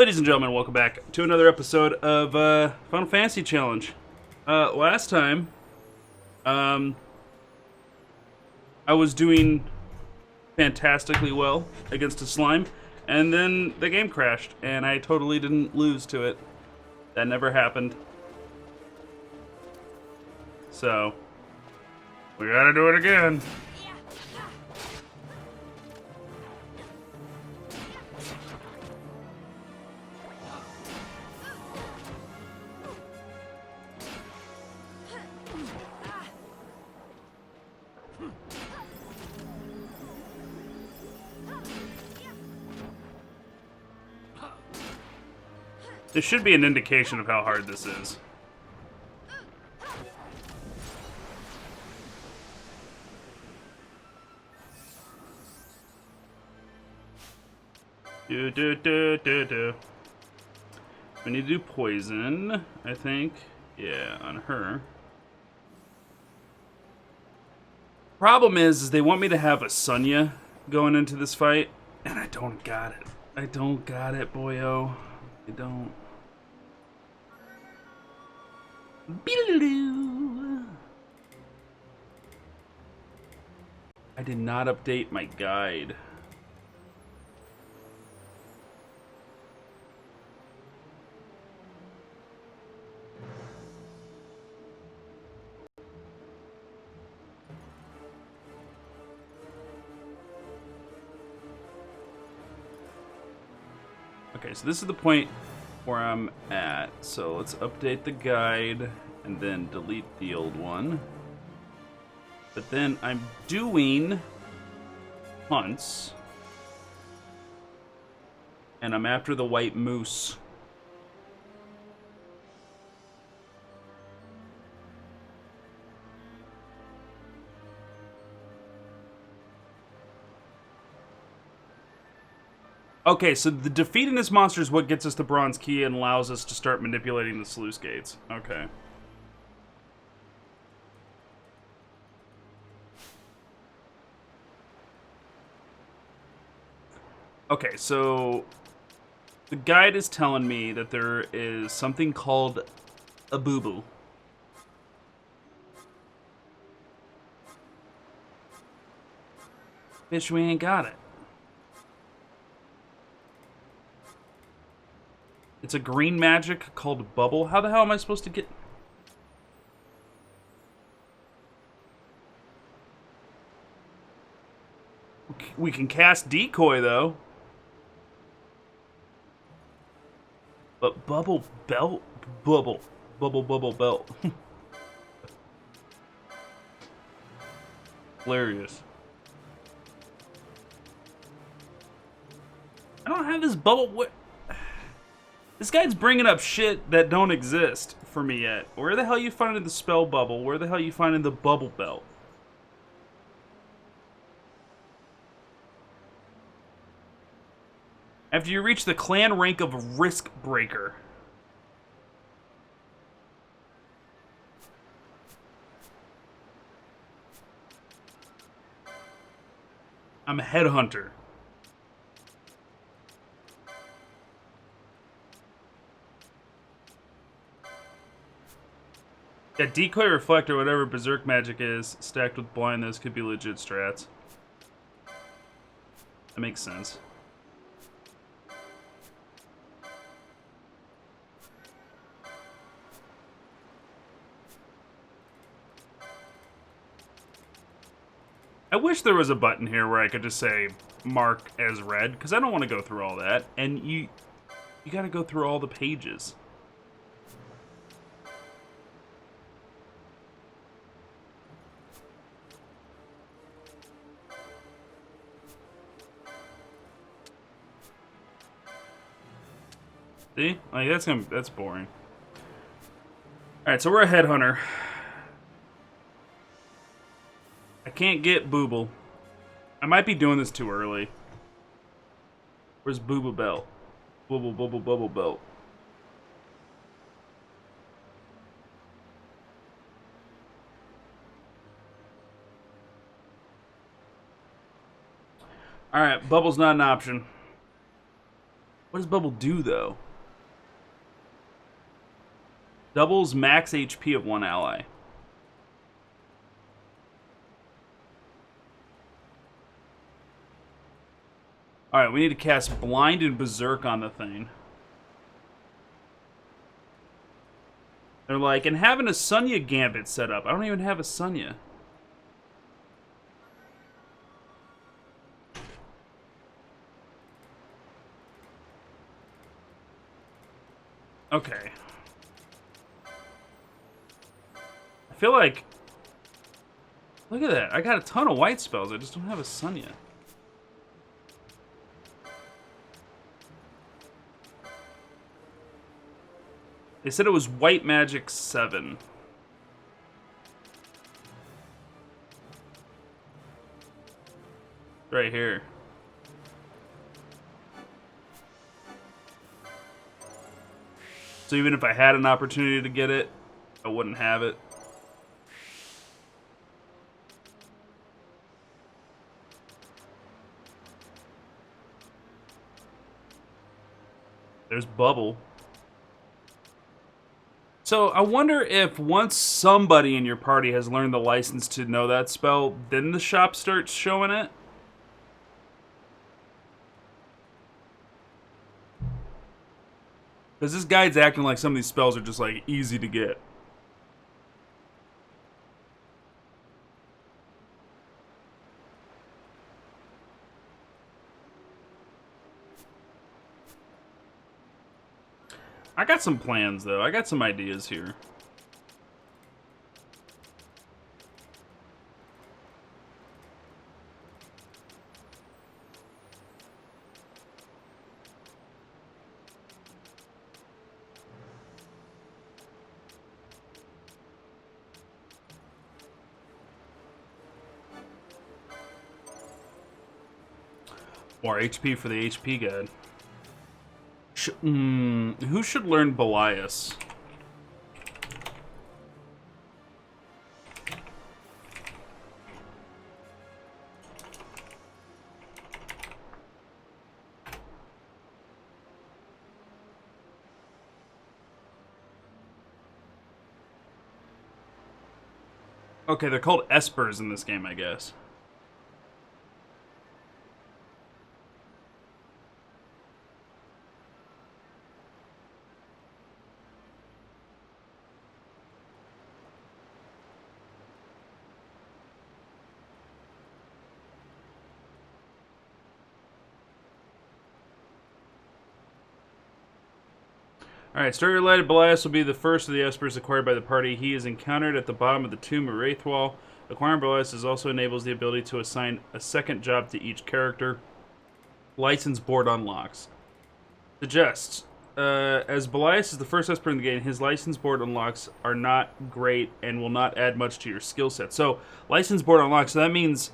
Ladies and gentlemen, welcome back to another episode of Final Fantasy Challenge. Last time, I was doing fantastically well against a slime, and then the game crashed, and I totally didn't lose to it. That never happened. So, we gotta do it again. This should be an indication of how hard this is. Do. We need to do poison, I think. Yeah, on her. Problem is they want me to have a Sonya going into this fight, and I don't got it. I don't got it, boyo. I don't. I did not update my guide. Okay, so this is the point where I'm at. So let's update the guide and then delete the old one. But then I'm doing hunts. And I'm after the white moose. Okay, so the defeating this monster is what gets us the bronze key and allows us to start manipulating the sluice gates. Okay. Okay, so the guide is telling me that there is something called a boo-boo. Bitch, we ain't got it. It's a green magic called Bubble. How the hell am I supposed to get... We can cast Decoy, though. But Bubble Belt? Bubble. Bubble Belt. Hilarious. I don't have this bubble... What? This guy's bringing up shit that don't exist for me yet. Where the hell you finding the spell bubble? Where the hell you finding the bubble belt? After you reach the clan rank of Risk Breaker. I'm a headhunter. Yeah, Decoy Reflector, whatever Berserk magic is, stacked with blindness, could be legit strats. That makes sense. I wish there was a button here where I could just say mark as read, because I don't want to go through all that, and you gotta go through all the pages. See? Like, that's boring. Alright, so we're a headhunter. I can't get Booble. I might be doing this too early. Where's Booble Belt? Bubble Belt. Alright, Bubble's not an option. What does bubble do, though? Doubles max HP of one ally. Alright, we need to cast Blind and Berserk on the thing. They're like, and having a Sonya Gambit set up. I don't even have a Sonya. Okay. I feel like... Look at that. I got a ton of white spells. I just don't have a Sonya. They said it was White Magic 7. Right here. So even if I had an opportunity to get it, I wouldn't have it. There's Bubble. So I wonder if once somebody in your party has learned the license to know that spell, then the shop starts showing it? Because this guide's acting like some of these spells are just like easy to get. I got some plans, though. I got some ideas here. More HP for the HP guide. Who should learn Belias? Okay, they're called Espers in this game, I guess. Alright, Story Related Belias will be the first of the Espers acquired by the party. He is encountered at the bottom of the Tomb of Wraithwall. Acquiring Belias also enables the ability to assign a second job to each character. License board unlocks. Suggests, as Belias is the first Esper in the game, his license board unlocks are not great and will not add much to your skill set. So, license board unlocks, so that means...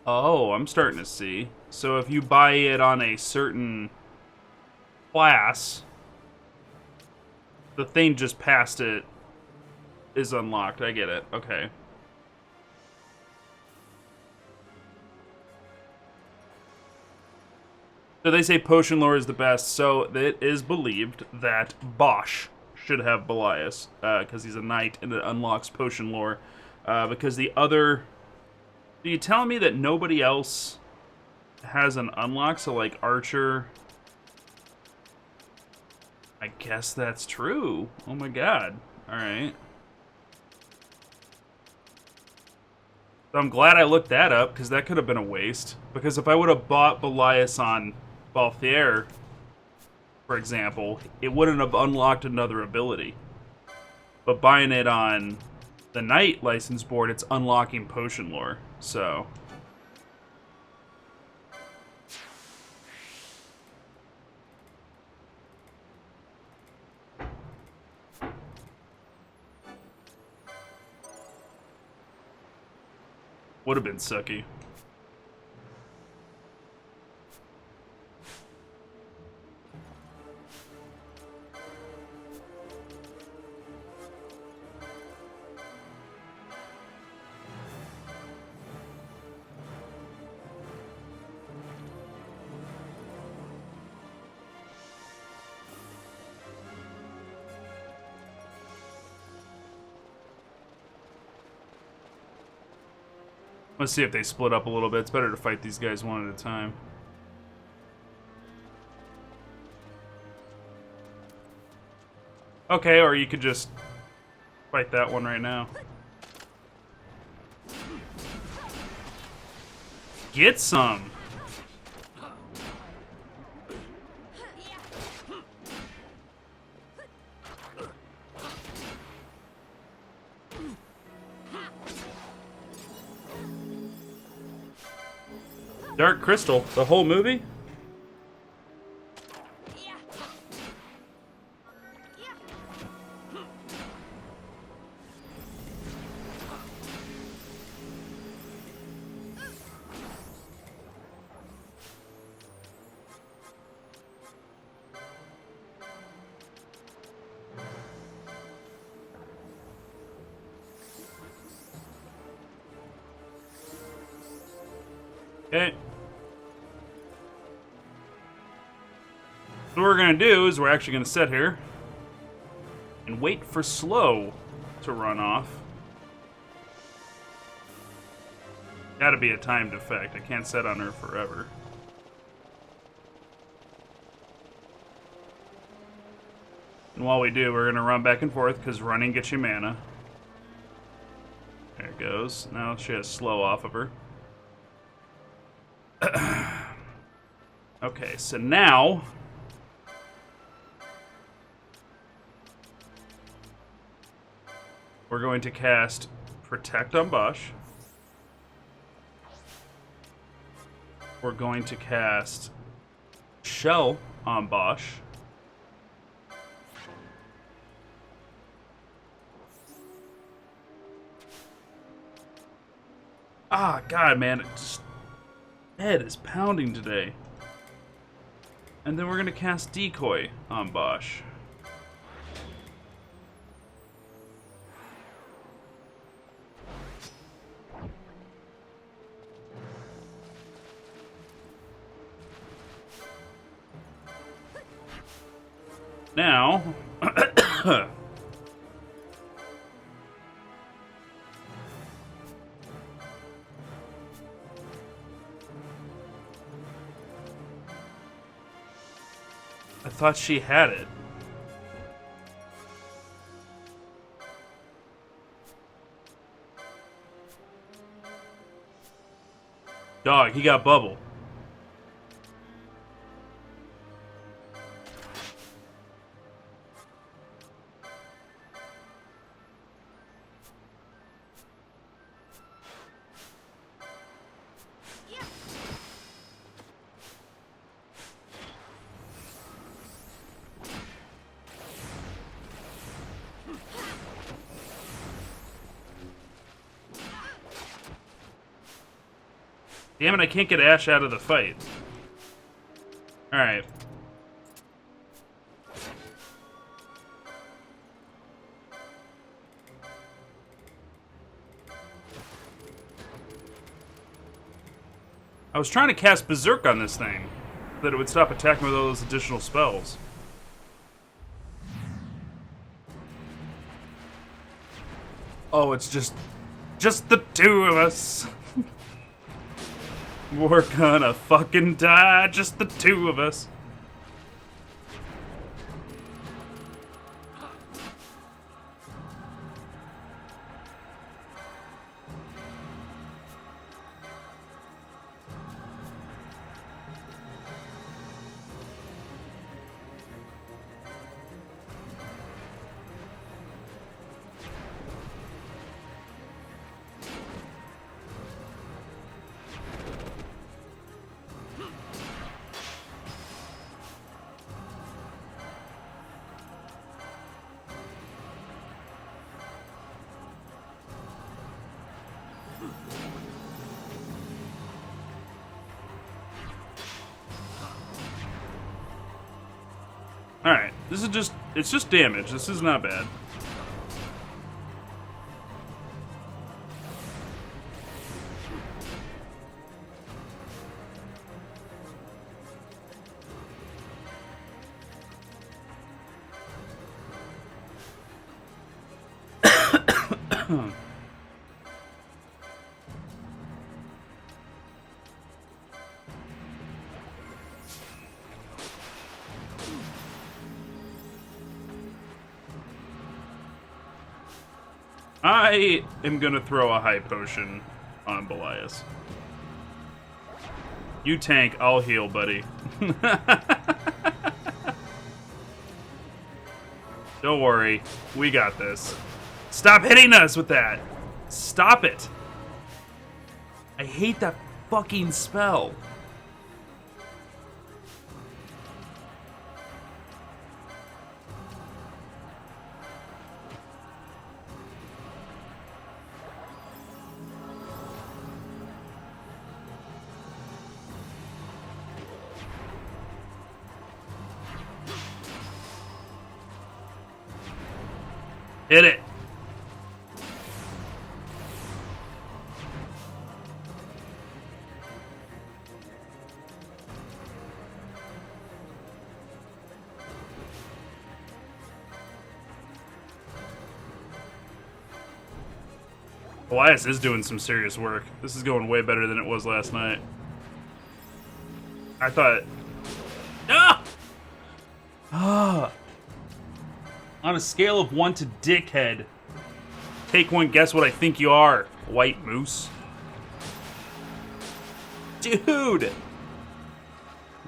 Oh, I'm starting to see. So if you buy it on a certain class, the thing just past it is unlocked. I get it. Okay. So they say potion lore is the best, so it is believed that Bosch should have Belias, because he's a knight and it unlocks potion lore. Because the other... Are you telling me that nobody else has an unlock? So, like, Archer... I guess that's true. Oh my god. Alright. So I'm glad I looked that up, because that could have been a waste. Because if I would have bought Belias on Balthier, for example, it wouldn't have unlocked another ability. But buying it on the Knight license board, it's unlocking potion lore. So... would have been sucky. Let's see if they split up a little bit. It's better to fight these guys one at a time. Okay, or you could just fight that one right now. Get some! Dark Crystal, the whole movie? Okay. So what we're going to do is we're actually going to sit here and wait for Slow to run off. Gotta be a timed effect. I can't set on her forever. And while we do, we're going to run back and forth because running gets you mana. There it goes. Now she has Slow off of her. Okay, so now we're going to cast Protect on Bosch. We're going to cast Shell on Bosch. Ah, God, man, head is pounding today. And then we're gonna cast Decoy on Bosch. Now, I thought she had it. Dog, he got bubble. Damn it, I can't get Ash out of the fight. Alright. I was trying to cast Berserk on this thing, that it would stop attacking with all those additional spells. Oh, it's just the two of us. We're gonna fucking die, just the two of us. Alright, this is just, it's just damage. This is not bad. I am gonna throw a high potion on Belias. You tank, I'll heal, buddy. Don't worry, we got this. Stop hitting us with that! Stop it! I hate that fucking spell. Hit it. Elias is doing some serious work. This is going way better than it was last night. I thought... Ah! Ah! On a scale of 1 to dickhead, take one guess what I think you are, white moose. Dude!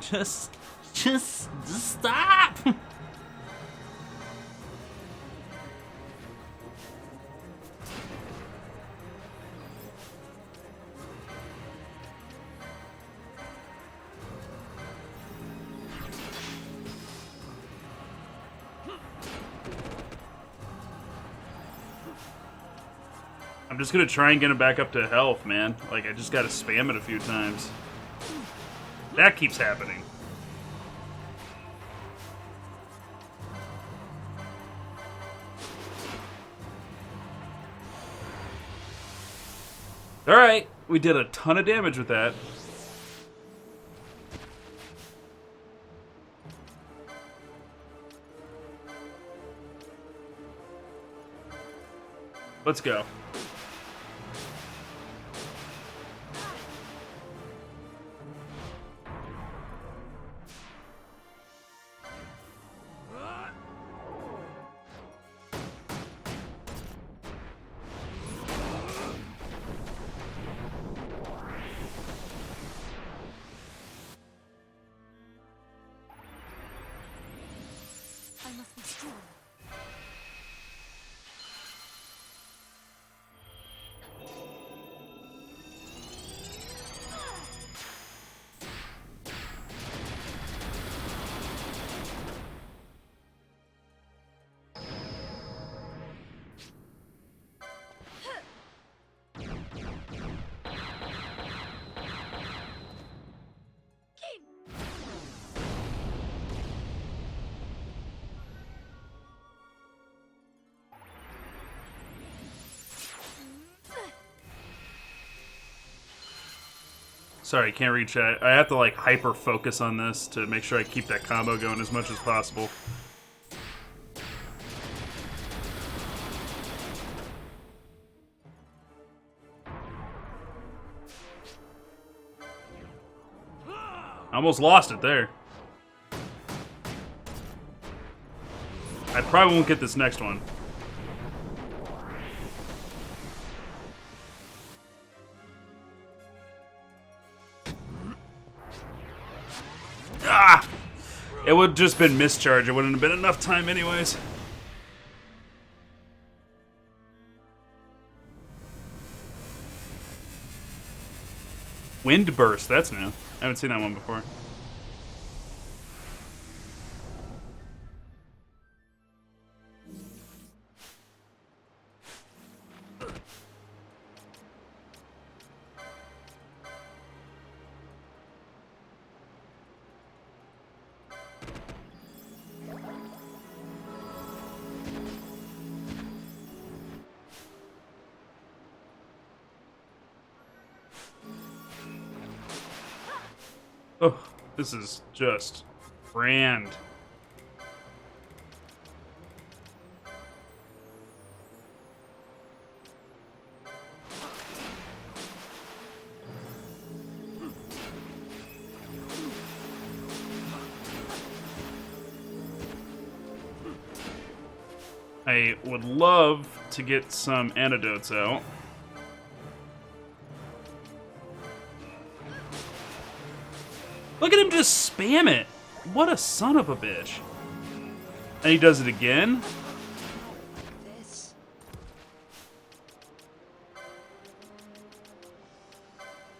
Just stop! I'm just gonna try and get him back up to health, man. Like, I just gotta spam it a few times. That keeps happening. Alright, we did a ton of damage with that. Let's go. I must be strong. Sorry, can't reach that. I have to, like, hyper focus on this to make sure I keep that combo going as much as possible. I almost lost it there. I probably won't get this next one. Ah! It would have just been mischarge. It wouldn't have been enough time anyways. Wind Burst, that's new. I haven't seen that one before. Oh, this is just grand. I would love to get some antidotes out. Look at him just spam it. What a son of a bitch. And he does it again. This.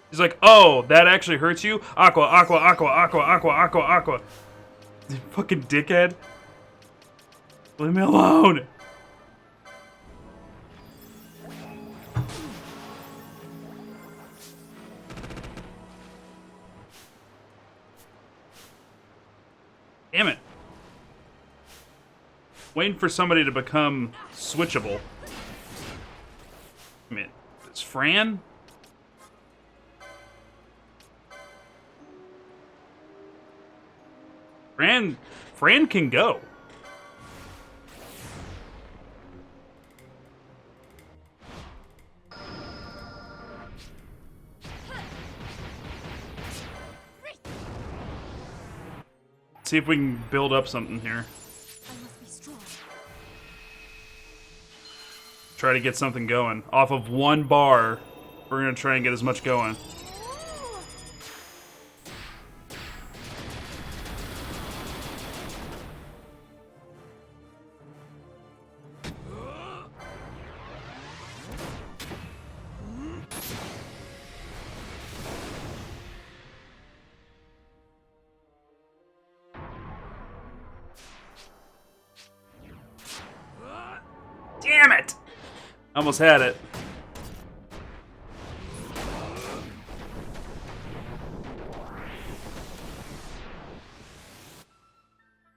He's like, oh, that actually hurts you? Aqua, aqua, aqua, aqua, aqua, aqua, aqua. Fucking dickhead. Leave me alone. Damn it. Waiting for somebody to become switchable. I mean, it's Fran? Fran can go. See if we can build up something here. I must be strong. Try to get something going. Off of one bar, we're gonna try and get as much going. Damn it! Almost had it.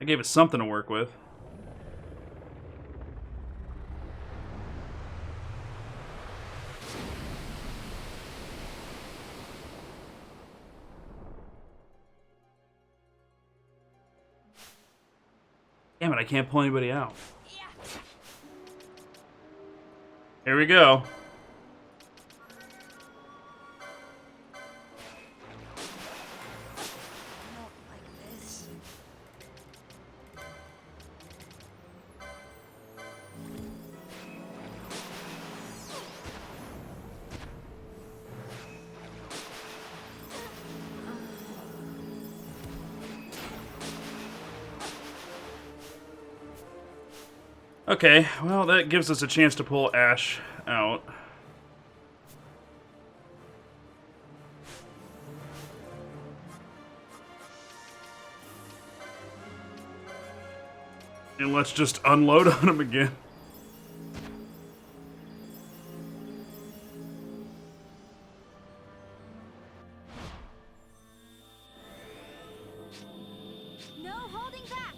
I gave it something to work with. Damn it, I can't pull anybody out. Here we go. Not like this. Okay, well, that gives us a chance to pull Ash out. And let's just unload on him again. No holding back.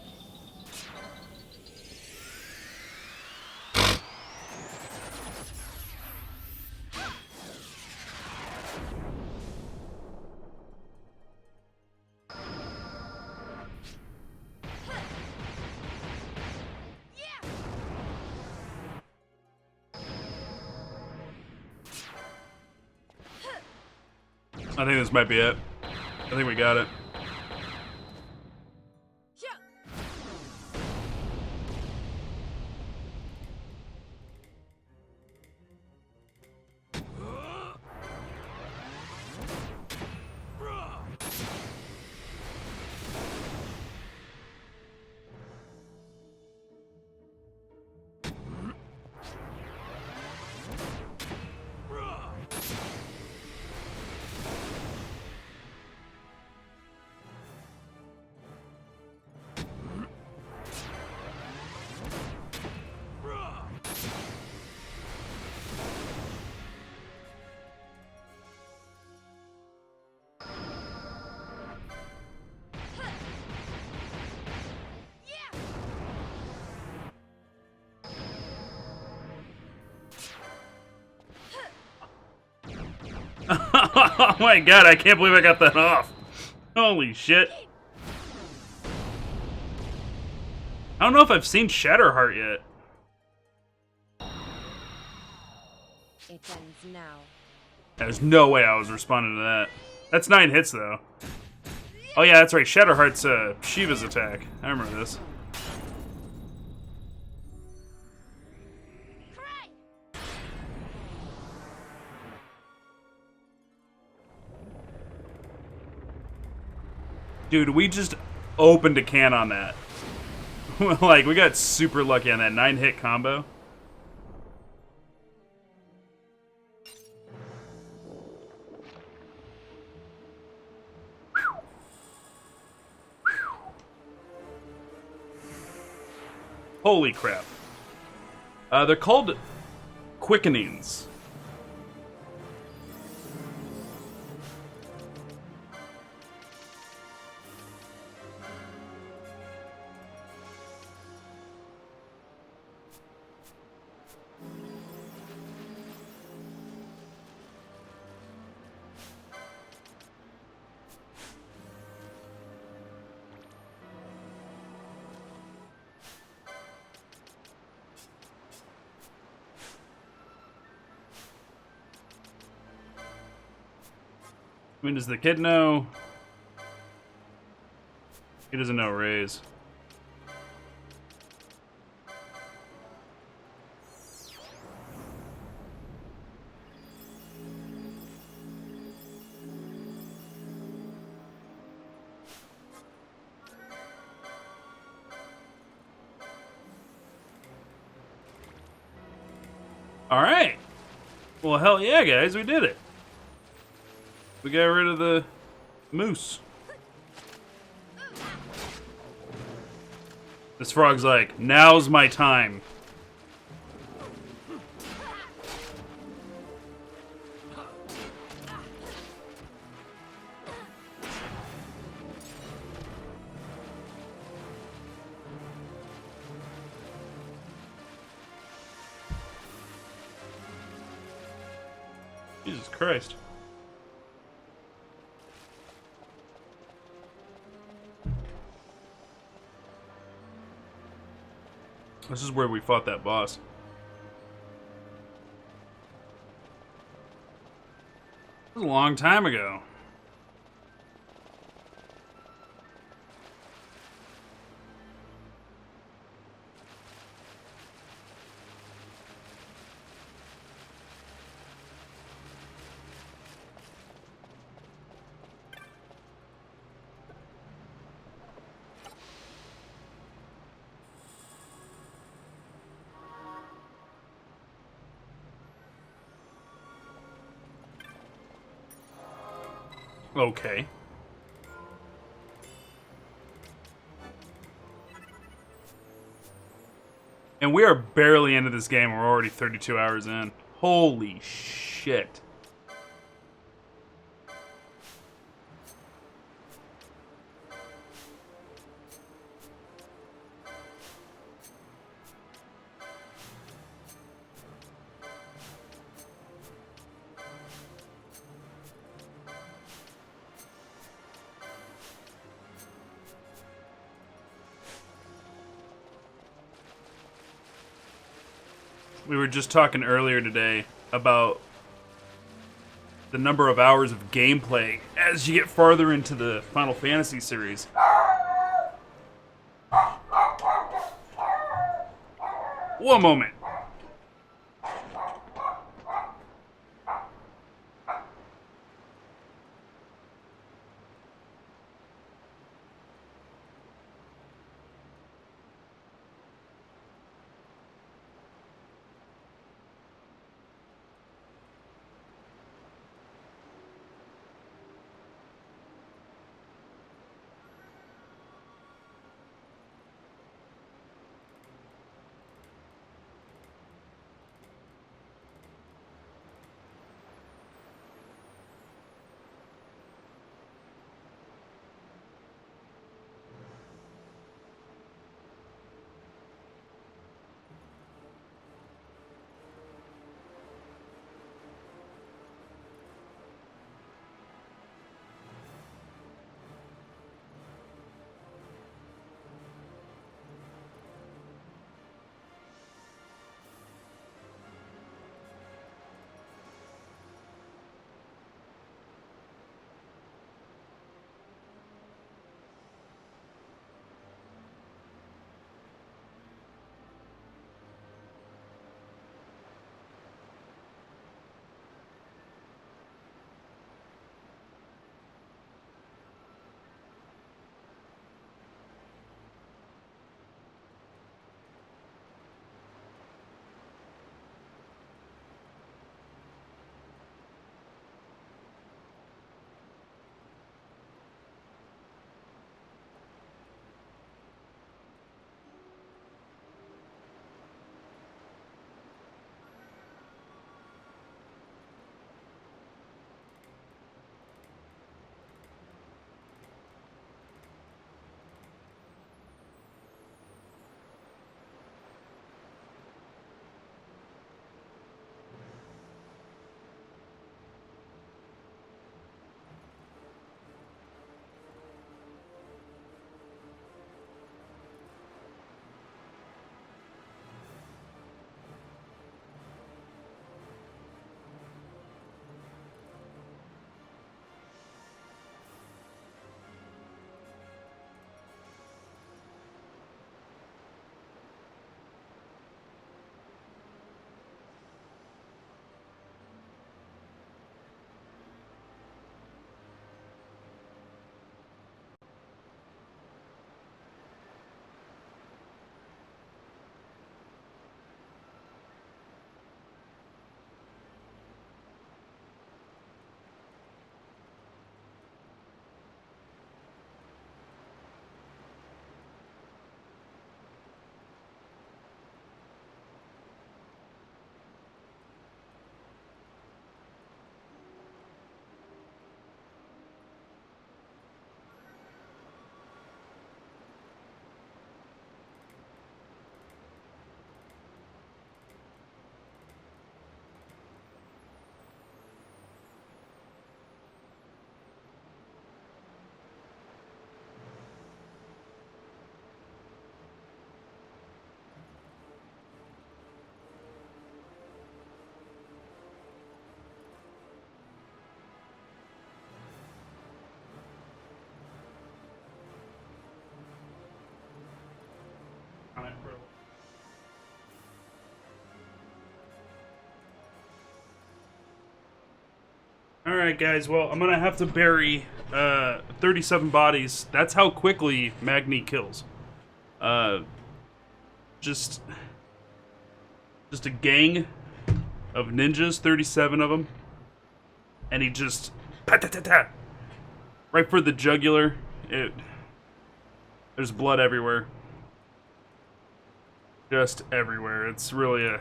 I think this might be it. I think we got it. Oh my god, I can't believe I got that off. Holy shit. I don't know if I've seen Shatterheart yet. It ends now. There's no way I was responding to that. That's 9 hits, though. Oh yeah, that's right. Shatterheart's Shiva's attack. I remember this. Dude, we just opened a can on that. Like, we got super lucky on that 9-hit combo. Holy crap. They're called quickenings. I mean, does the kid know? He doesn't know Raise. Alright. Well, hell yeah, guys, we did it. We got rid of the moose. This frog's like, now's my time. Jesus Christ. This is where we fought that boss. It was a long time ago. Okay. And we are barely into this game. We're already 32 hours in. Holy shit. We were just talking earlier today about the number of hours of gameplay as you get farther into the Final Fantasy series. One moment. Alright, guys, well, I'm gonna have to bury 37 bodies. That's how quickly Magni kills. Uh, just a gang of ninjas, 37 of them. And he just... pa-ta-ta-ta, right for the jugular. There's blood everywhere. Just everywhere. It's really a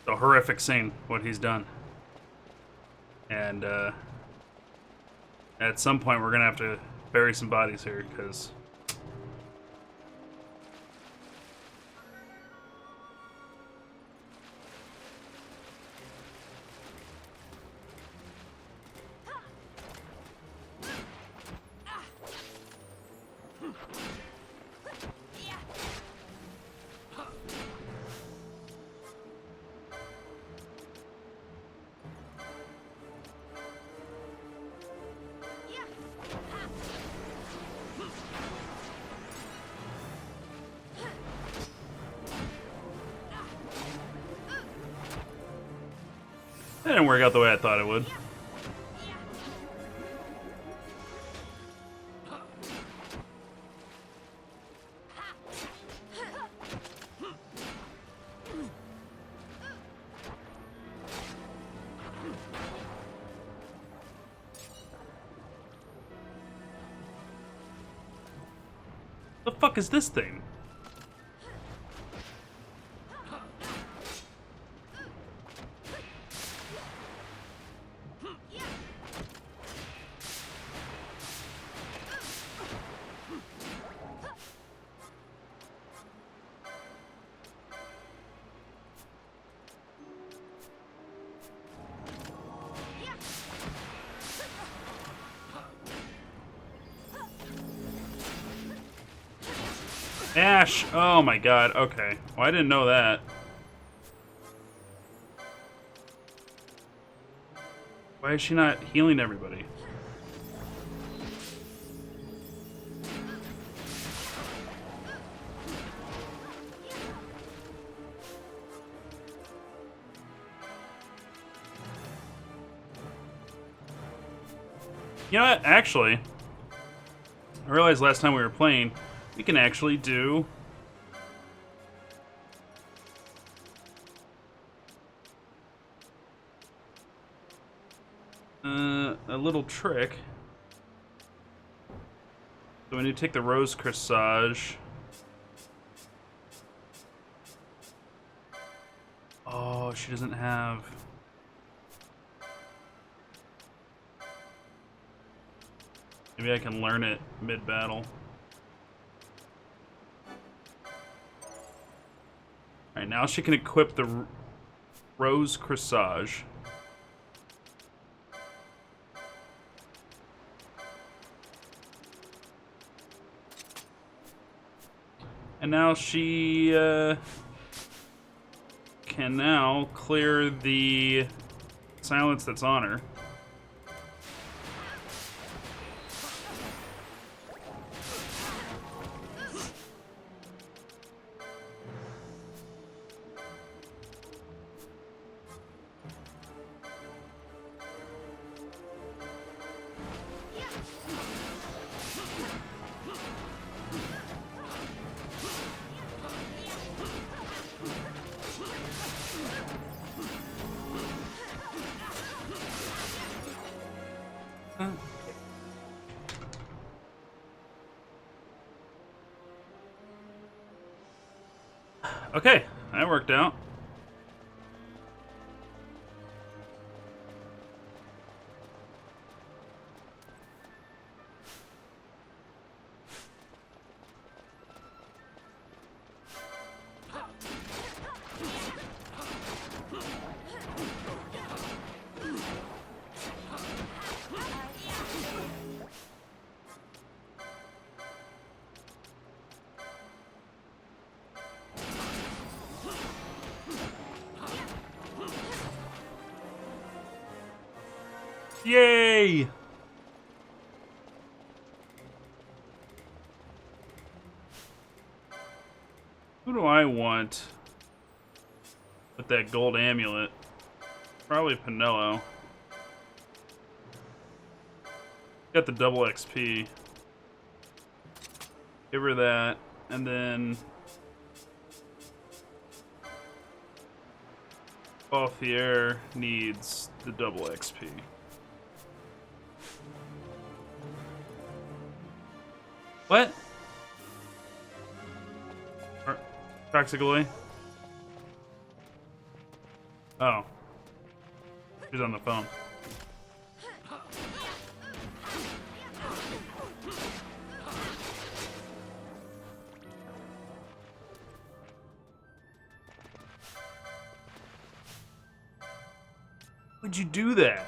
horrific scene, what he's done. And at some point we're gonna have to bury some bodies here, because that didn't work out the way I thought it would. The fuck is this thing? Ash! Oh my god, okay. Well, I didn't know that. Why is she not healing everybody? You know what? Actually, I realized last time we were playing, we can actually do... a little trick. So when you take the rose corsage... Oh, she doesn't have... Maybe I can learn it mid-battle. Alright, now she can equip the rose corsage. And now she can now clear the silence that's on her. Okay, that worked out. Yay! Who do I want with that gold amulet? Probably Pinello. Got the double XP. Give her that, and then Balthier needs the double XP. What? Practically? Oh. She's on the phone. Why'd you do that?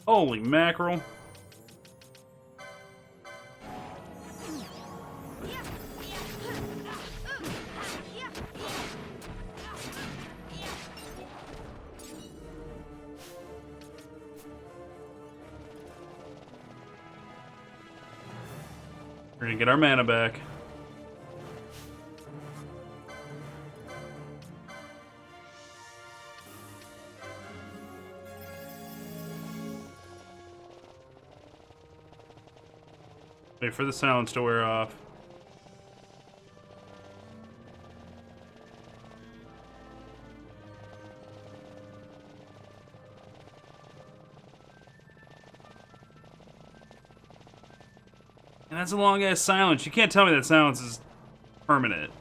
Holy mackerel. We're gonna get our mana back. Wait for the silence to wear off. And that's a long ass silence. You can't tell me that silence is permanent.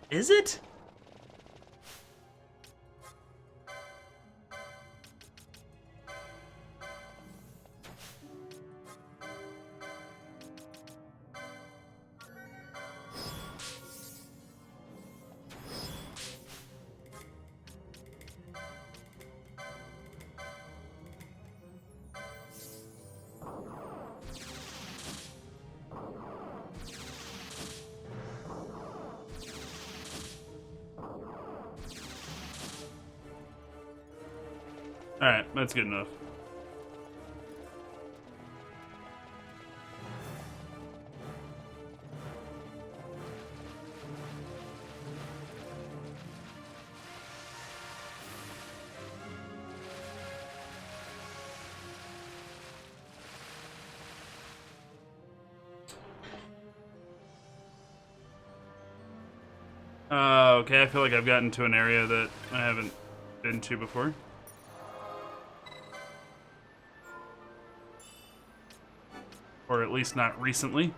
Is it? Alright, that's good enough. Okay, I feel like I've gotten to an area that I haven't been to before. Or at least not recently.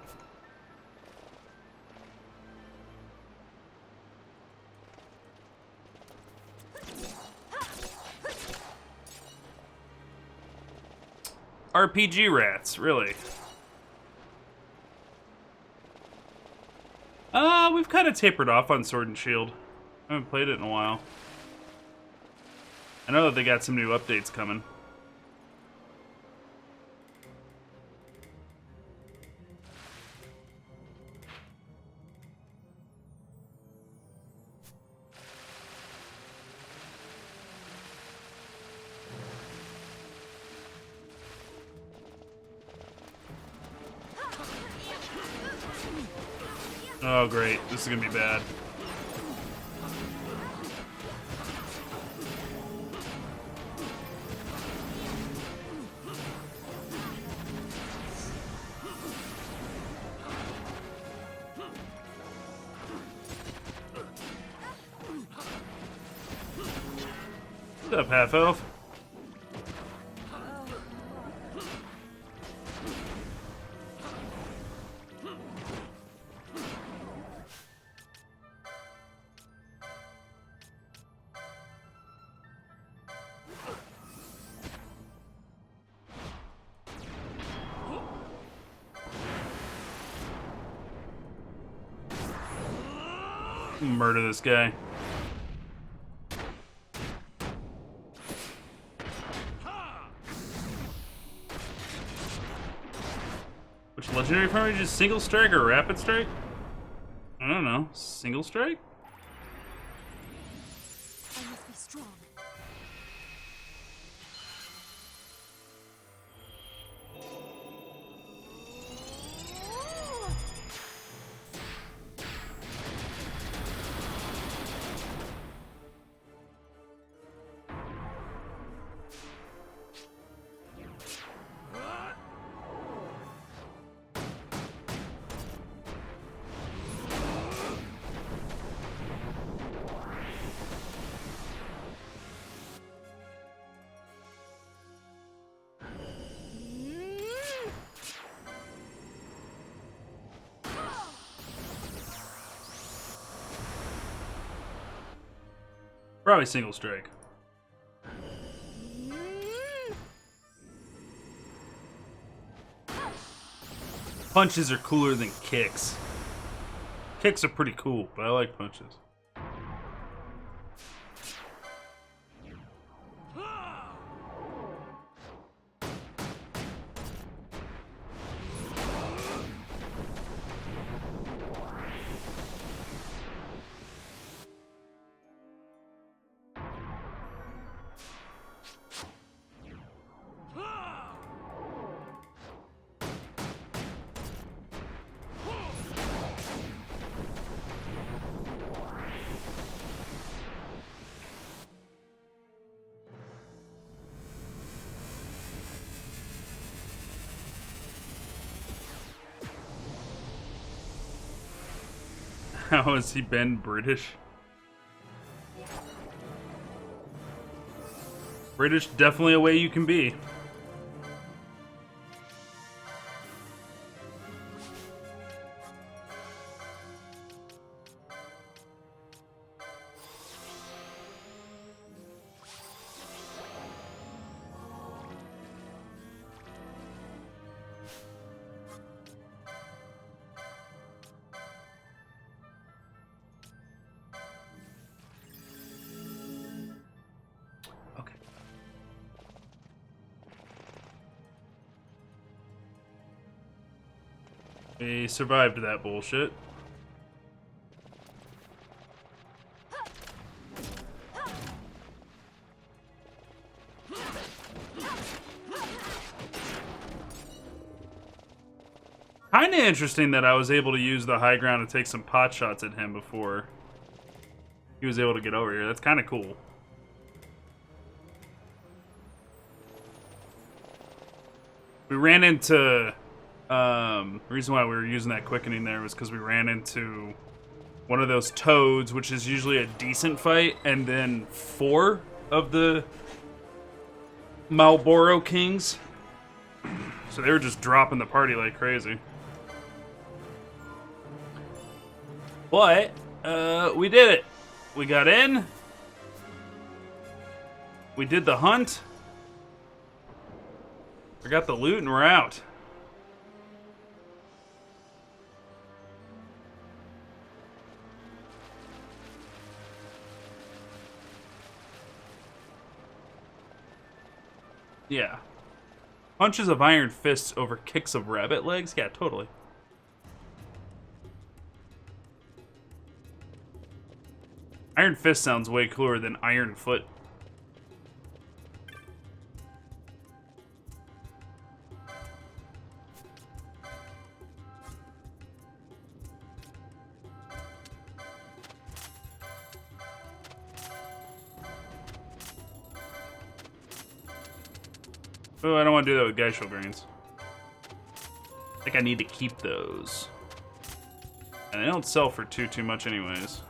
RPG rats, really. We've kind of tapered off on Sword and Shield. I haven't played it in a while. I know that they got some new updates coming. Oh great, this is gonna be bad. What's up, half-elf? Murder this guy. Which legendary form is just single strike or rapid strike? I don't know. Single strike? I must be strong. Probably single strike. Punches are cooler than kicks. Kicks are pretty cool, but I like punches. How has he been British? British, definitely a way you can be. Okay. We survived that bullshit. Kinda interesting that I was able to use the high ground to take some pot shots at him before he was able to get over here. That's kinda cool. We ran into... the reason why we were using that quickening there was because we ran into one of those toads, which is usually a decent fight, and then 4 of the Marlboro Kings. So they were just dropping the party like crazy. But, we did it. We got in. We did the hunt. We got the loot and we're out. Yeah. Punches of iron fists over kicks of rabbit legs? Yeah, totally. Iron fist sounds way cooler than iron foot. Oh, I don't want to do that with Geishel grains. I think I need to keep those. And they don't sell for too much anyways.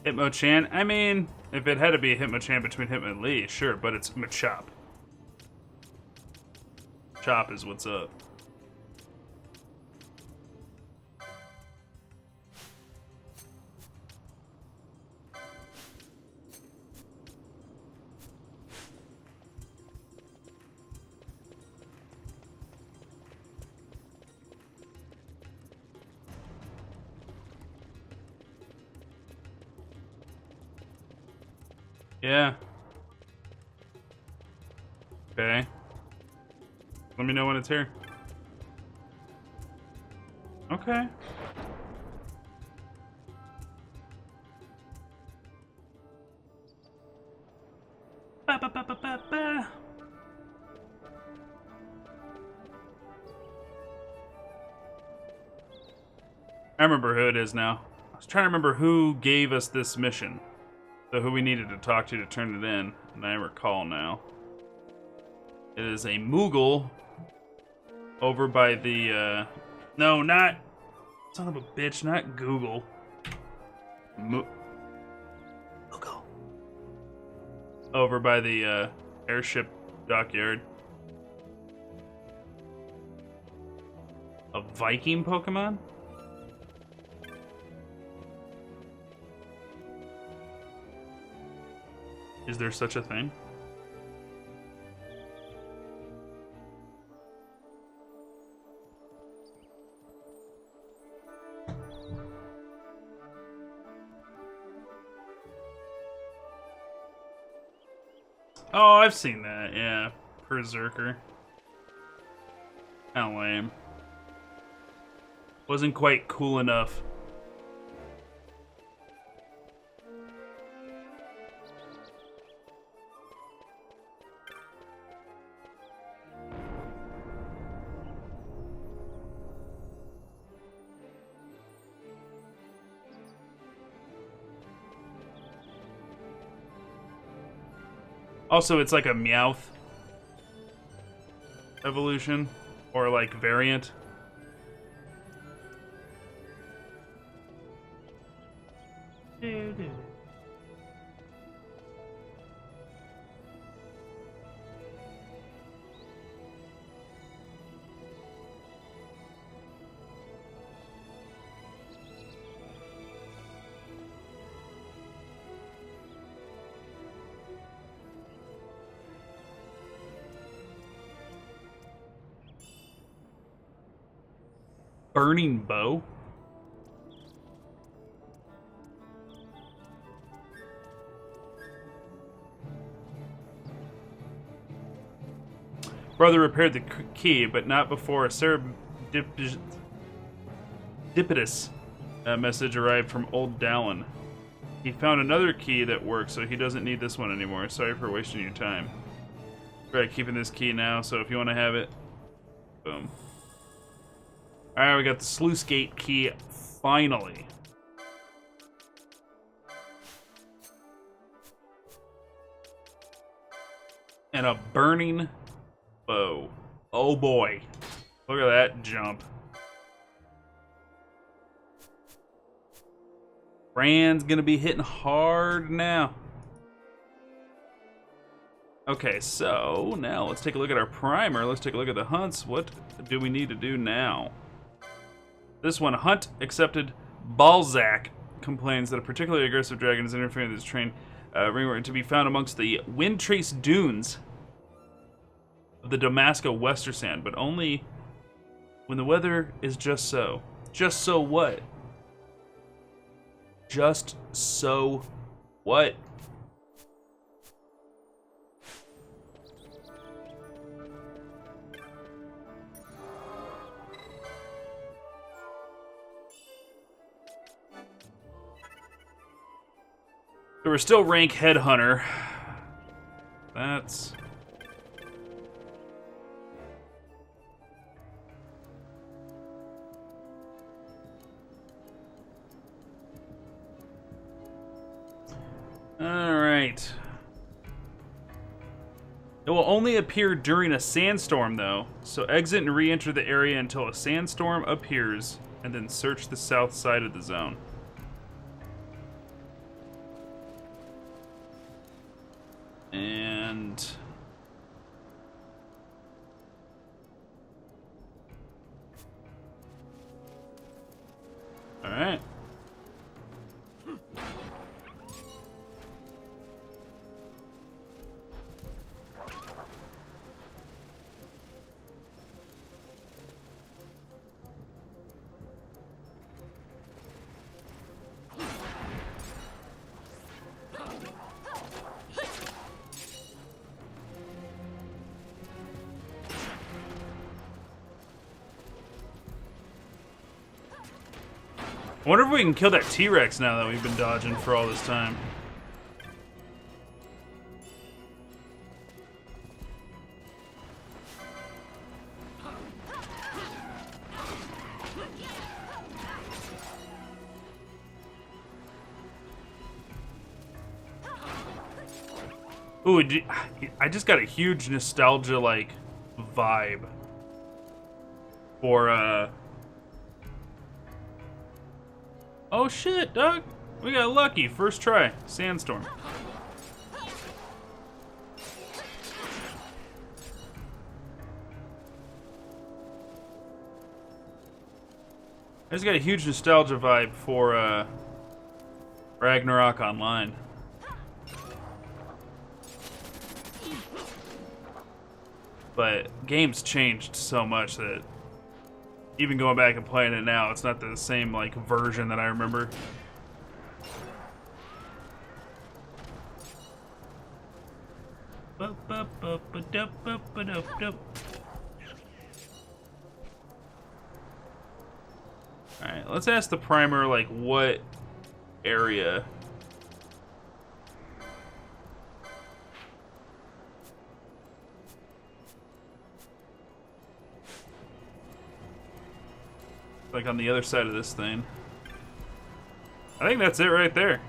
Hitmonchan? I mean, if it had to be a Hitmonchan between Hitmon and Lee, sure, but it's Machop. Chop is what's up. Yeah. Okay. Let me know when it's here. Okay. Ba, ba, ba, ba, ba, ba. I remember who it is now. I was trying to remember who gave us this mission. So who we needed to talk to turn it in. And I recall now. It is a Moogle over by the, no, not... Son of a bitch, not Google. Moogle. Over by the, airship dockyard. A Viking Pokemon? Is there such a thing? Oh, I've seen that, yeah. Berserker. Kinda lame. Wasn't quite cool enough. Also, it's like a Meowth evolution, or like variant. Burning bow? Brother repaired the key, but not before a serendipitous message arrived from old Dallin. He found another key that works, so he doesn't need this one anymore. Sorry for wasting your time. Right, keeping this key now, so if you want to have it, boom. Alright, we got the sluice gate key, finally. And a burning bow. Oh boy. Look at that jump. Rand's gonna be hitting hard now. Okay, so now let's take a look at our primer. Let's take a look at the hunts. What do we need to do now? This one, hunt accepted. Balzac complains that a particularly aggressive dragon is interfering with his train. To be found amongst the wind-traced dunes of the Damasco Westersand, but only when the weather is just so. Just so what? Just so what? So we're still rank headhunter. That's... Alright. It will only appear during a sandstorm, though. So exit and re-enter the area until a sandstorm appears, and then search the south side of the zone. And... Alright. I wonder if we can kill that T-Rex now that we've been dodging for all this time. Ooh, I just got a huge nostalgia, like, vibe for, oh shit, Doug! We got lucky. First try. Sandstorm. I just got a huge nostalgia vibe for, Ragnarok Online. But games changed so much that even going back and playing it now, it's not the same like version that I remember. Alright, let's ask the primer like what area. Like on the other side of this thing. I think that's it right there.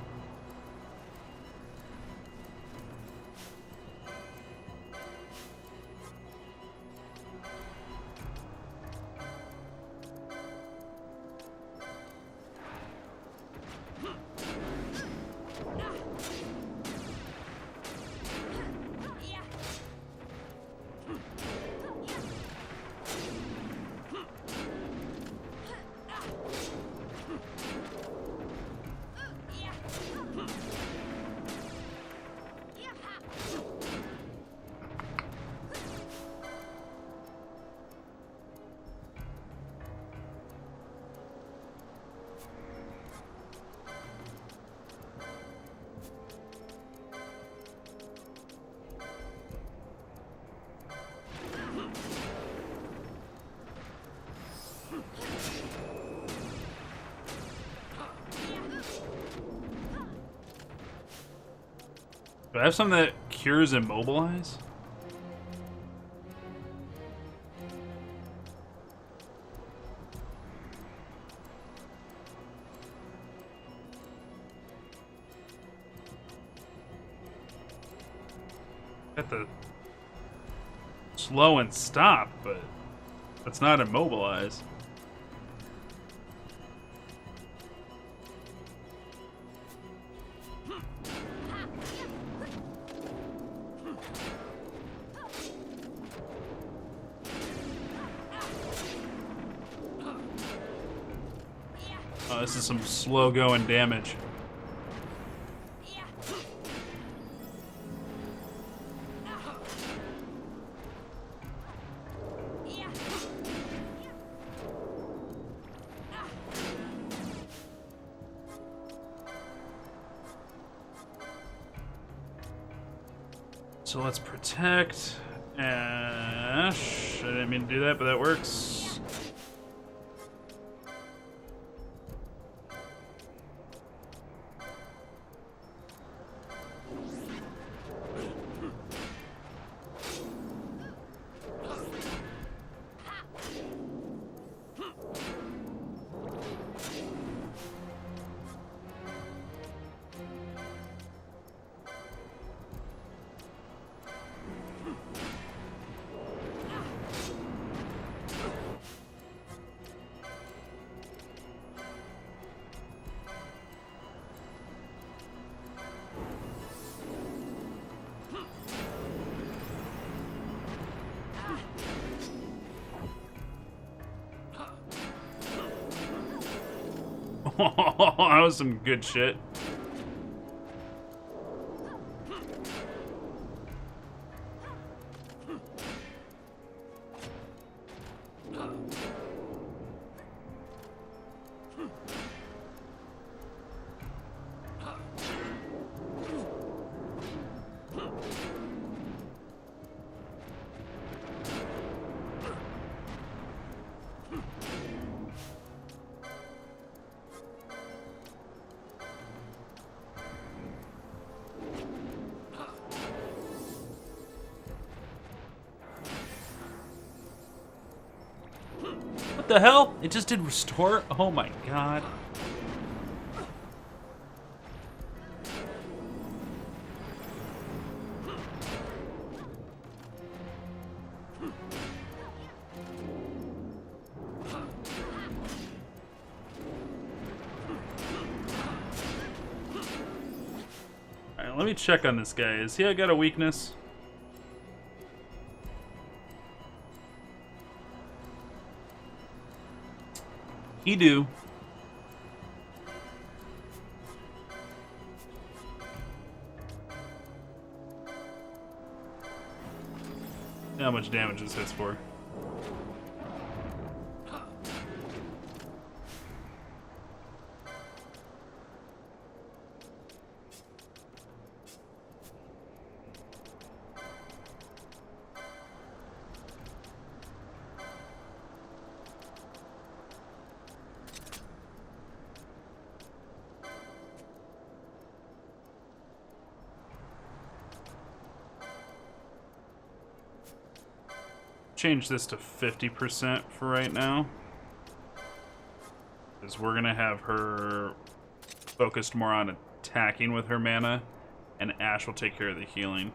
Do I have something that cures immobilize? Got the slow and stop, but that's not immobilize. Oh, this is some slow going damage. So let's protect Ash. I didn't mean to do that, but that works. That was some good shit. What the hell? It just did restore? Oh my god. Alright, let me check on this guy. Is he got a weakness? He do. How much damage this hits for? Change this to 50% for right now, because we're gonna have her focused more on attacking with her mana, and Ash will take care of the healing.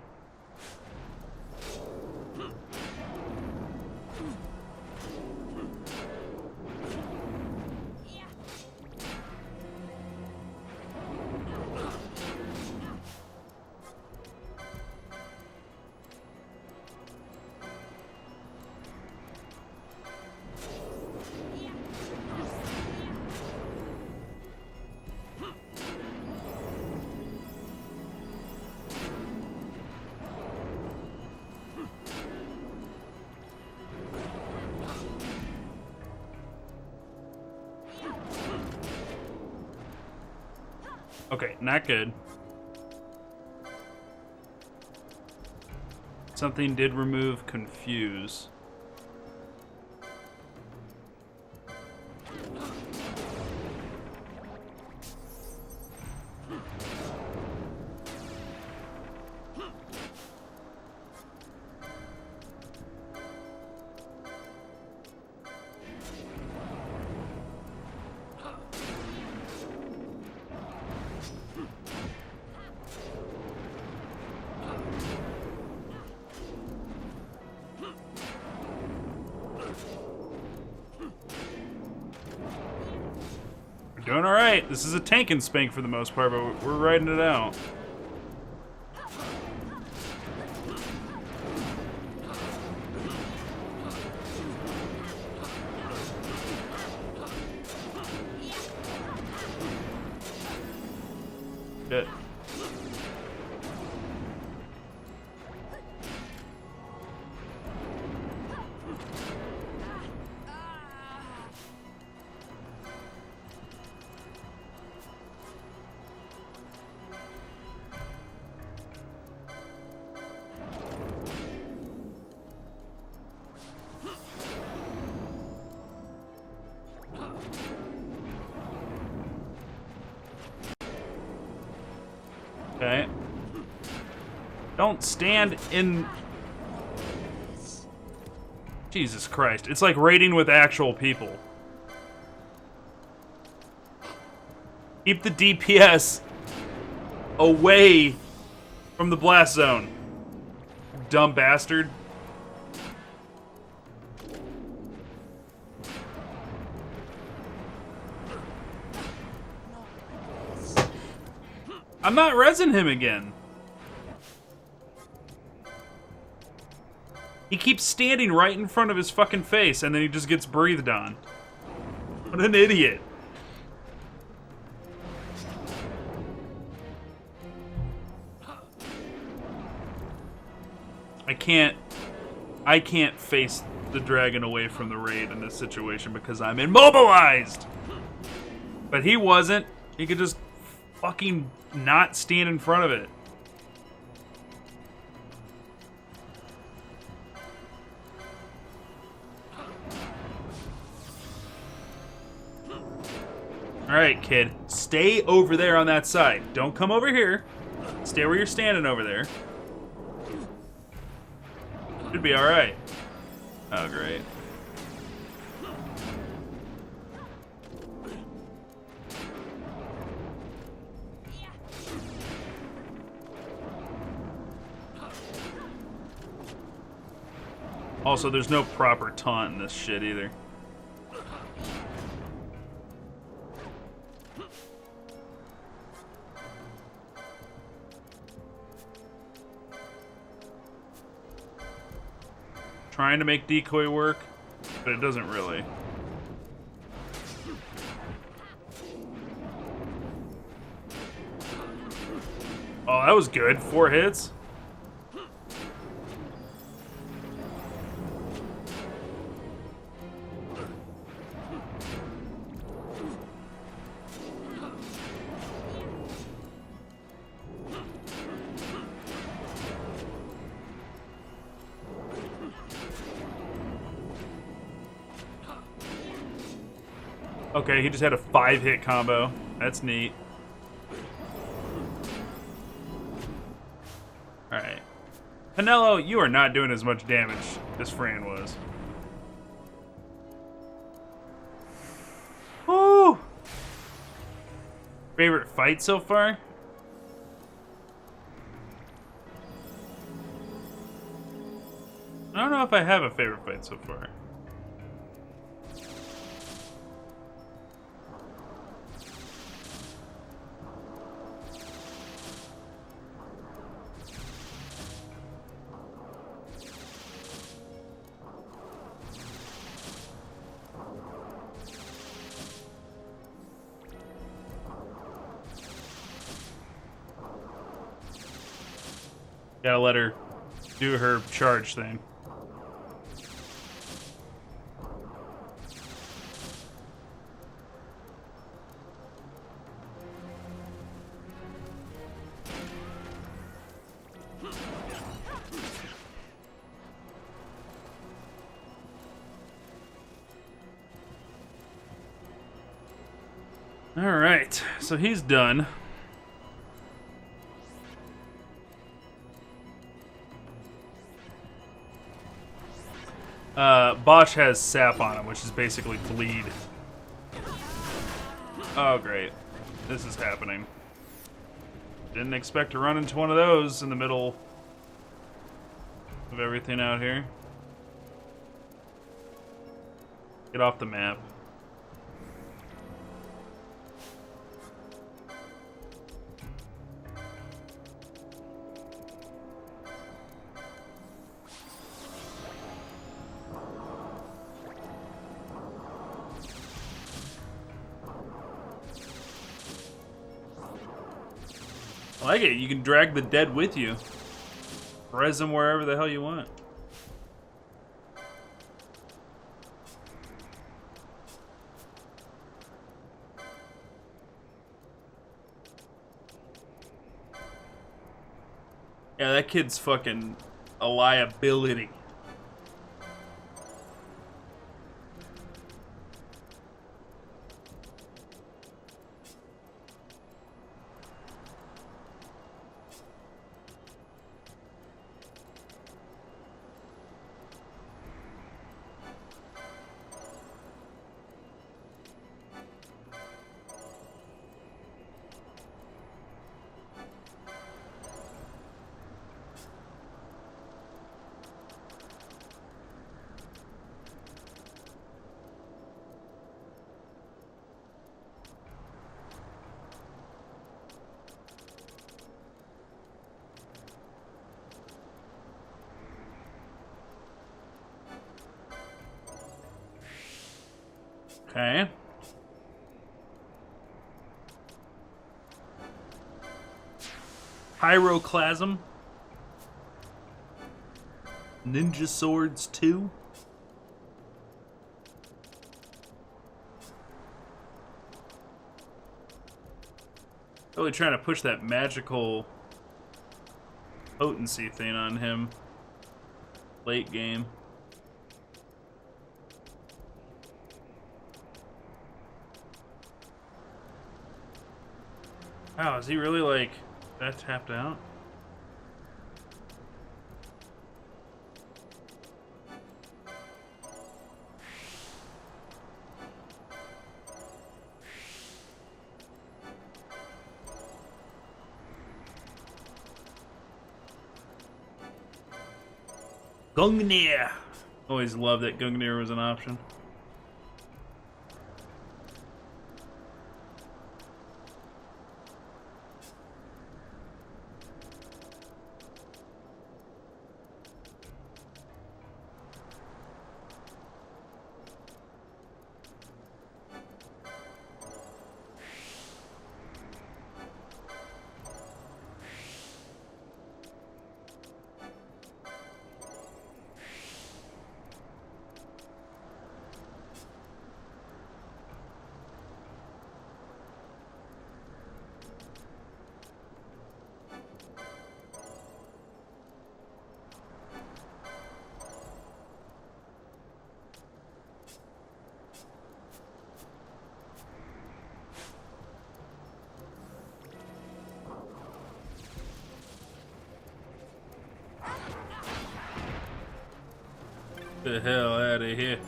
Okay, not good. Something did remove Confuse. Doing alright. This is a tank and spank for the most part, but we're riding it out. Shit. Okay. Don't stand in... Jesus Christ. It's like raiding with actual people. Keep the DPS away from the blast zone. Dumb bastard. I'm not rezzing him again. He keeps standing right in front of his fucking face and then he just gets breathed on. What an idiot. I can't face the dragon away from the raid in this situation because I'm immobilized. But he wasn't. He could just fucking not stand in front of it. Alright, kid. Stay over there on that side. Don't come over here. Stay where you're standing over there. Should be alright. Oh, great. Also, there's no proper taunt in this shit either. Trying to make decoy work, but it doesn't really. Oh, that was good. 4 hits. Okay, he just had a 5-hit combo. That's neat. Alright. Pinello, you are not doing as much damage as Fran was. Woo! Favorite fight so far? I don't know if I have a favorite fight so far. Gotta let her do her charge thing. All right, so he's done. Bosch has sap on him, which is basically bleed. Oh, great. This is happening. Didn't expect to run into one of those in the middle of everything out here. Get off the map. I like it. You can drag the dead with you. Res them wherever the hell you want. Yeah, that kid's fucking a liability. Okay. Pyroclasm. Ninja Swords 2. Really trying to push that magical potency thing on him late game. Wow, is he really like that tapped out? Gungnir! Always loved that Gungnir was an option. The hell out of here.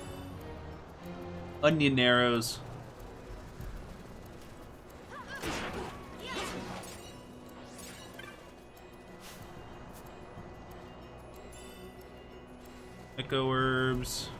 Onion arrows. Echo herbs.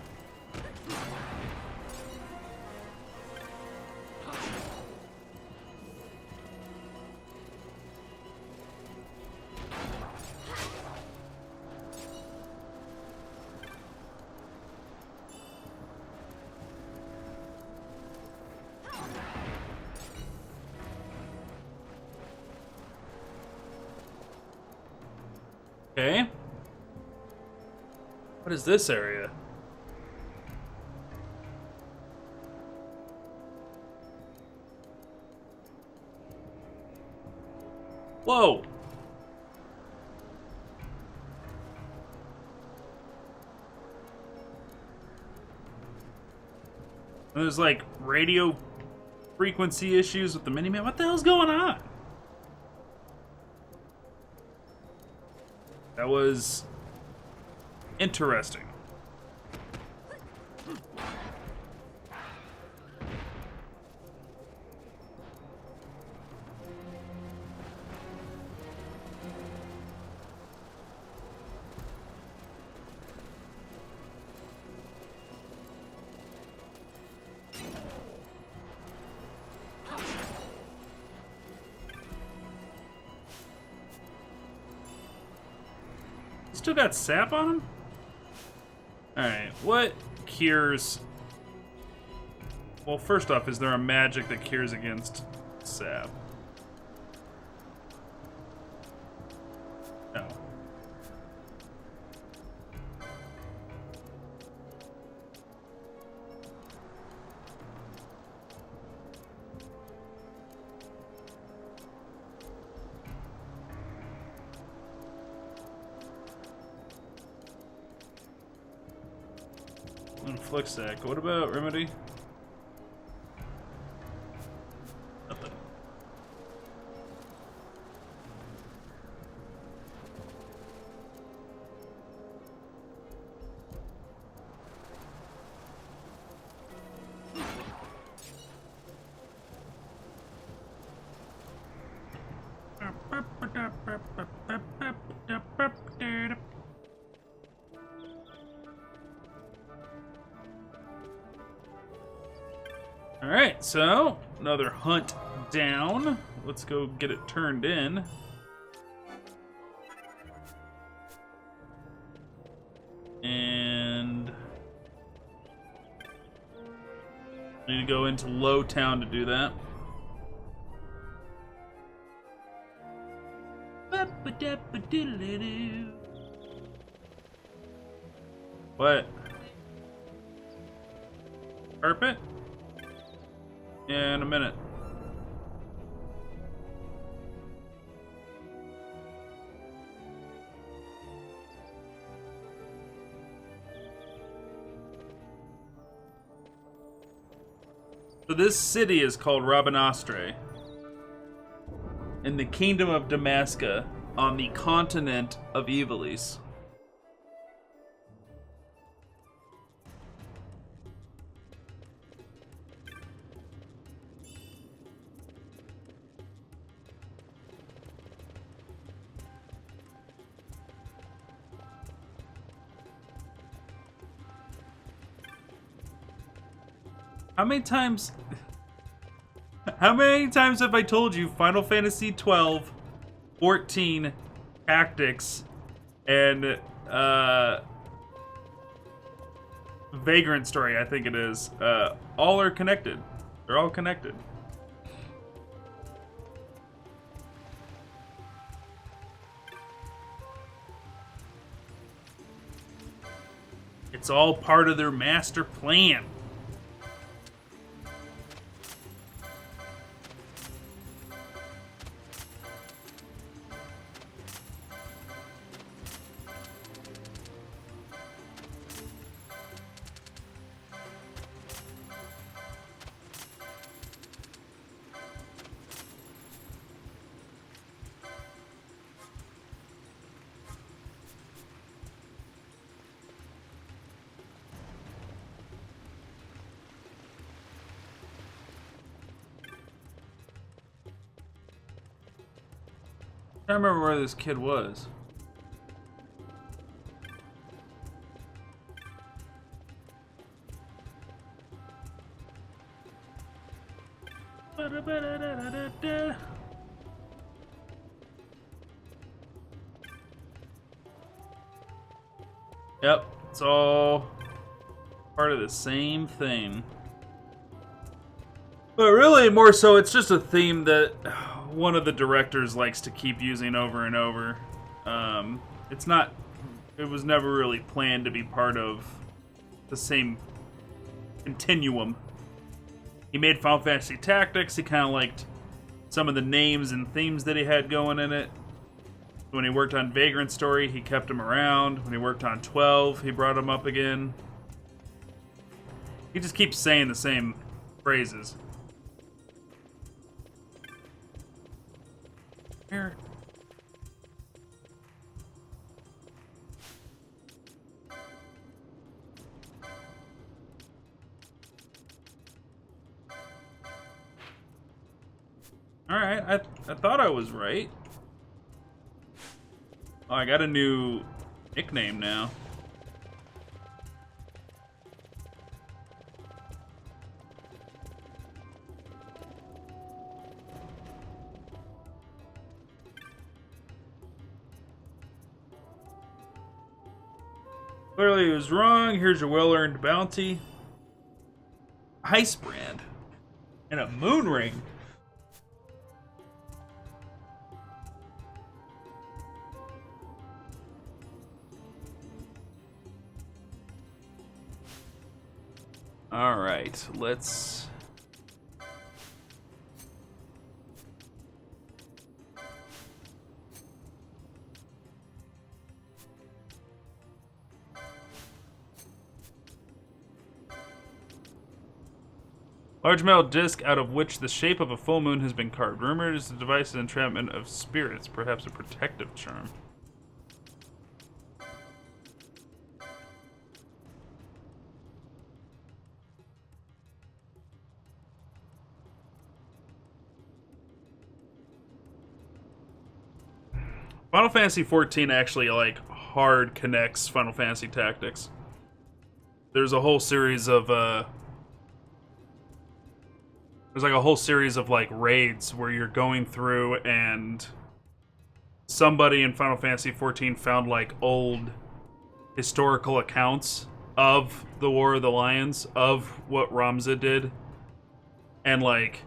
Okay. What is this area? Whoa! There's like radio frequency issues with the Miniman. What the hell's going on? That was interesting. Still got sap on him? Alright, what cures... Well, first off, is there a magic that cures against sap? No. Flick sack. What about remedy? Nothing. Alright, so another hunt down. Let's go get it turned in. And I need to go into Low Town to do that. What? Carpet? Yeah, in a minute. So this city is called Rabanastre, in the kingdom of Damascus, on the continent of Ivalice. How many times... How many times have I told you Final Fantasy 12, 14, Tactics, and Vagrant Story, I think it is, all are connected. They're all connected. It's all part of their master plan. I don't remember where this kid was. Yep, it's all part of the same thing. But really, more so, it's just a theme that one of the directors likes to keep using over and over. It's not... It was never really planned to be part of the same continuum. He made Final Fantasy Tactics. He kind of liked some of the names and themes that he had going in it. When he worked on Vagrant Story, he kept him around. When he worked on 12, he brought him up again. He just keeps saying the same phrases. Here. Alright, I thought I was right. Oh, I got a new nickname now. Clearly he was wrong. Here's your well-earned bounty. Ice brand. And a moon ring. Alright, let's... Large metal disc out of which the shape of a full moon has been carved. Rumored is the device's entrapment of spirits, perhaps a protective charm. Final Fantasy XIV actually, like, hard connects Final Fantasy Tactics. There's a whole series of, There's like a whole series of, like, raids where you're going through and somebody in Final Fantasy XIV found, like, old historical accounts of the War of the Lions, of what Ramza did. And, like...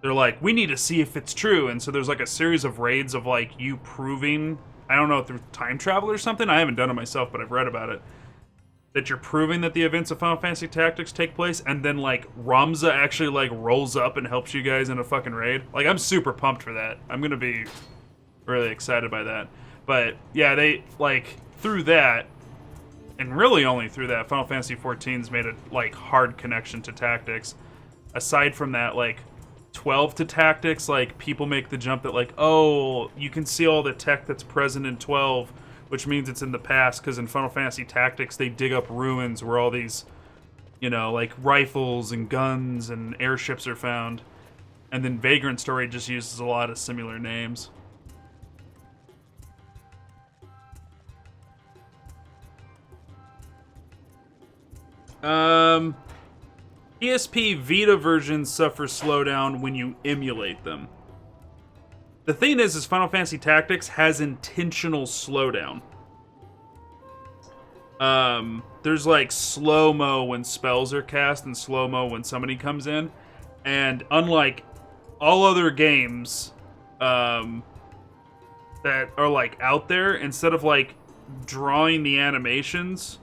They're like, we need to see if it's true. And so there's like a series of raids of like you proving, I don't know, through time travel or something. I haven't done it myself, but I've read about it. That you're proving that the events of Final Fantasy Tactics take place. And then like Ramza actually like rolls up and helps you guys in a fucking raid. Like I'm super pumped for that. I'm going to be really excited by that. But yeah, they like through that, and really only through that, Final Fantasy XIV's made a like hard connection to Tactics. Aside from that, like 12 to Tactics, like, people make the jump that, like, oh, you can see all the tech that's present in 12, which means it's in the past, because in Final Fantasy Tactics, they dig up ruins where all these, you know, like, rifles and guns and airships are found. And then Vagrant Story just uses a lot of similar names. PSP Vita versions suffer slowdown when you emulate them. The thing is Final Fantasy Tactics has intentional slowdown. There's like slow-mo when spells are cast and slow-mo when somebody comes in. And unlike all other games that are like out there, instead of like drawing the animations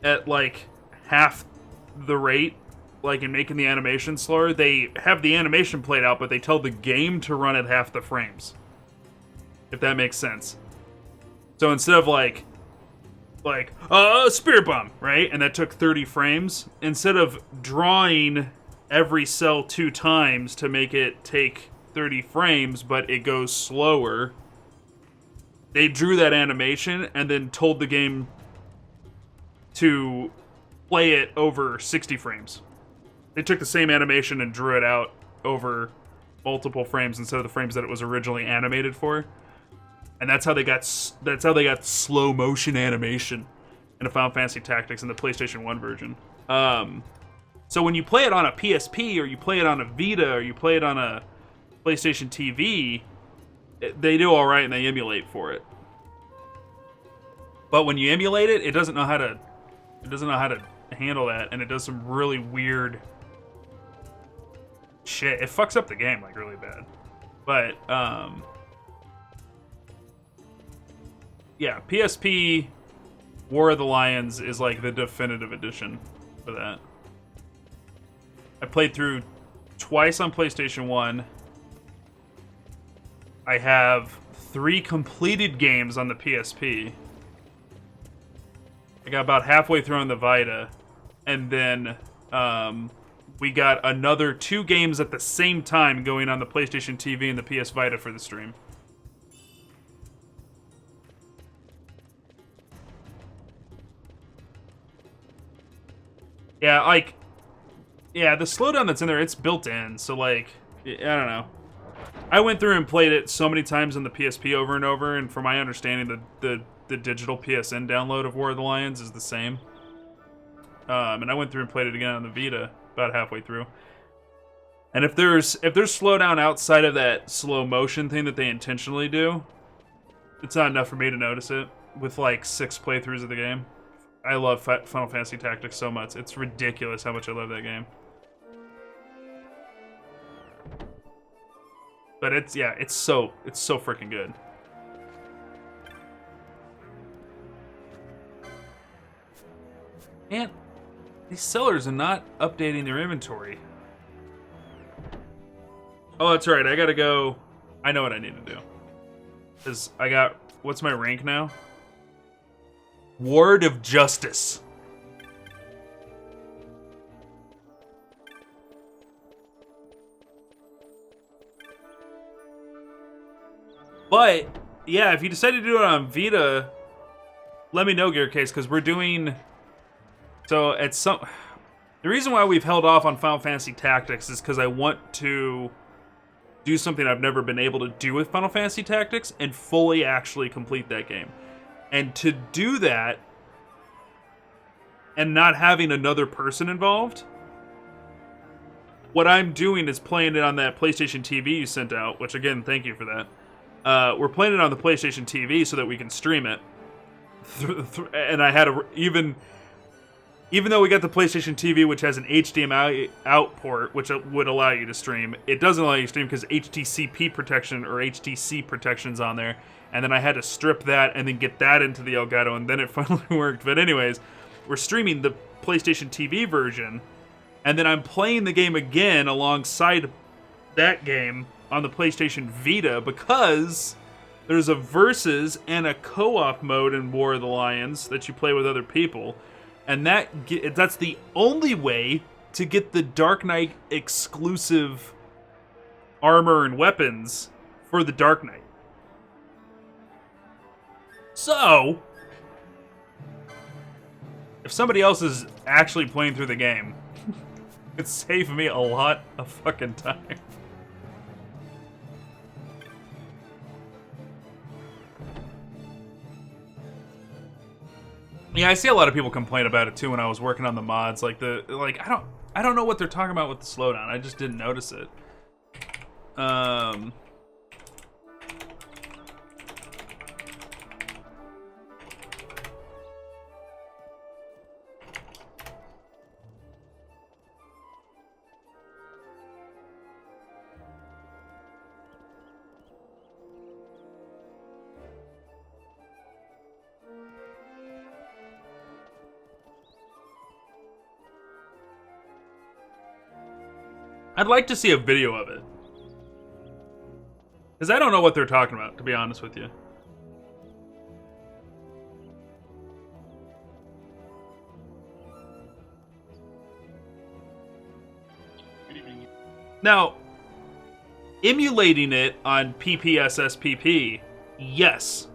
at like half the rate, like in making the animation slower, they have the animation played out, but they tell the game to run at half the frames. If that makes sense. So instead of like Spirit Bomb, right? And that took 30 frames. Instead of drawing every cell 2 times to make it take 30 frames, but it goes slower, they drew that animation and then told the game to play it over 60 frames. They took the same animation and drew it out over multiple frames instead of the frames that it was originally animated for. And that's how they got slow motion animation in a Final Fantasy Tactics in the PlayStation 1 version. So when you play it on a PSP or you play it on a Vita or you play it on a PlayStation TV, they do all right and they emulate for it. But when you emulate it, it doesn't know how to handle that, and it does some really weird shit. It fucks up the game like really bad. But yeah, PSP War of the Lions is like the definitive edition for that. I played through twice on PlayStation 1. I have 3 completed games on the PSP. I got about halfway through on the Vita, and then we got another 2 games at the same time going on the PlayStation TV and the PS Vita for the stream. Yeah, the slowdown that's in there, it's built in, so, like, I don't know. I went through and played it so many times on the PSP over and over, and from my understanding, the digital PSN download of War of the Lions is the same. And I went through and played it again on the Vita, about halfway through. And if there's slowdown outside of that slow motion thing that they intentionally do, it's not enough for me to notice it with, like, 6 playthroughs of the game. I love Final Fantasy Tactics so much. It's ridiculous how much I love that game. But it's so freaking good. Man, these sellers are not updating their inventory. Oh, that's right. I gotta go. I know what I need to do. Because I got... What's my rank now? Ward of Justice. But, yeah, if you decide to do it on Vita, let me know, Gear Case, because we're doing... So, at some... The reason why we've held off on Final Fantasy Tactics is because I want to do something I've never been able to do with Final Fantasy Tactics and fully actually complete that game. And to do that, and not having another person involved, what I'm doing is playing it on that PlayStation TV you sent out, which, again, thank you for that. We're playing it on the PlayStation TV so that we can stream it. And I had even though we got the PlayStation TV, which has an HDMI out port, which would allow you to stream, it doesn't allow you to stream because HTCP protection or HTC protection's on there. And then I had to strip that and then get that into the Elgato, and then it finally worked. But anyways, we're streaming the PlayStation TV version, and then I'm playing the game again alongside that game on the PlayStation Vita because there's a versus and a co-op mode in War of the Lions that you play with other people. And that's the only way to get the Dark Knight exclusive armor and weapons for the Dark Knight. So, if somebody else is actually playing through the game, it saved me a lot of fucking time. Yeah, Yeah, I see a lot of people complain about it too when I was working on the mods. Like I don't know what they're talking about with the slowdown. I just didn't notice it. I'd like to see a video of it. Because I don't know what they're talking about, to be honest with you. Now, emulating it on PPSSPP, yes.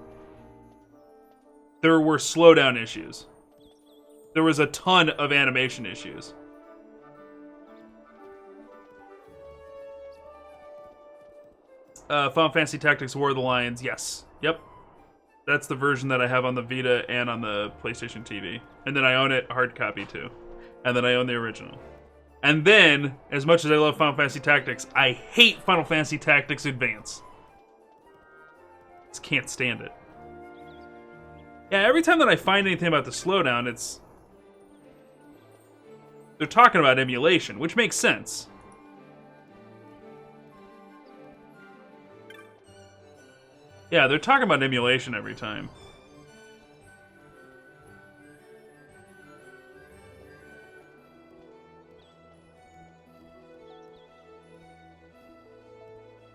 There were slowdown issues. There was a ton of animation issues. Final Fantasy Tactics War of the Lions, yes. Yep. That's the version that I have on the Vita and on the PlayStation TV. And then I own it hard copy too. And then I own the original. And then, as much as I love Final Fantasy Tactics, I hate Final Fantasy Tactics Advance. Just can't stand it. Yeah, every time that I find anything about the slowdown, it's... they're talking about emulation, which makes sense. Yeah, they're talking about emulation every time.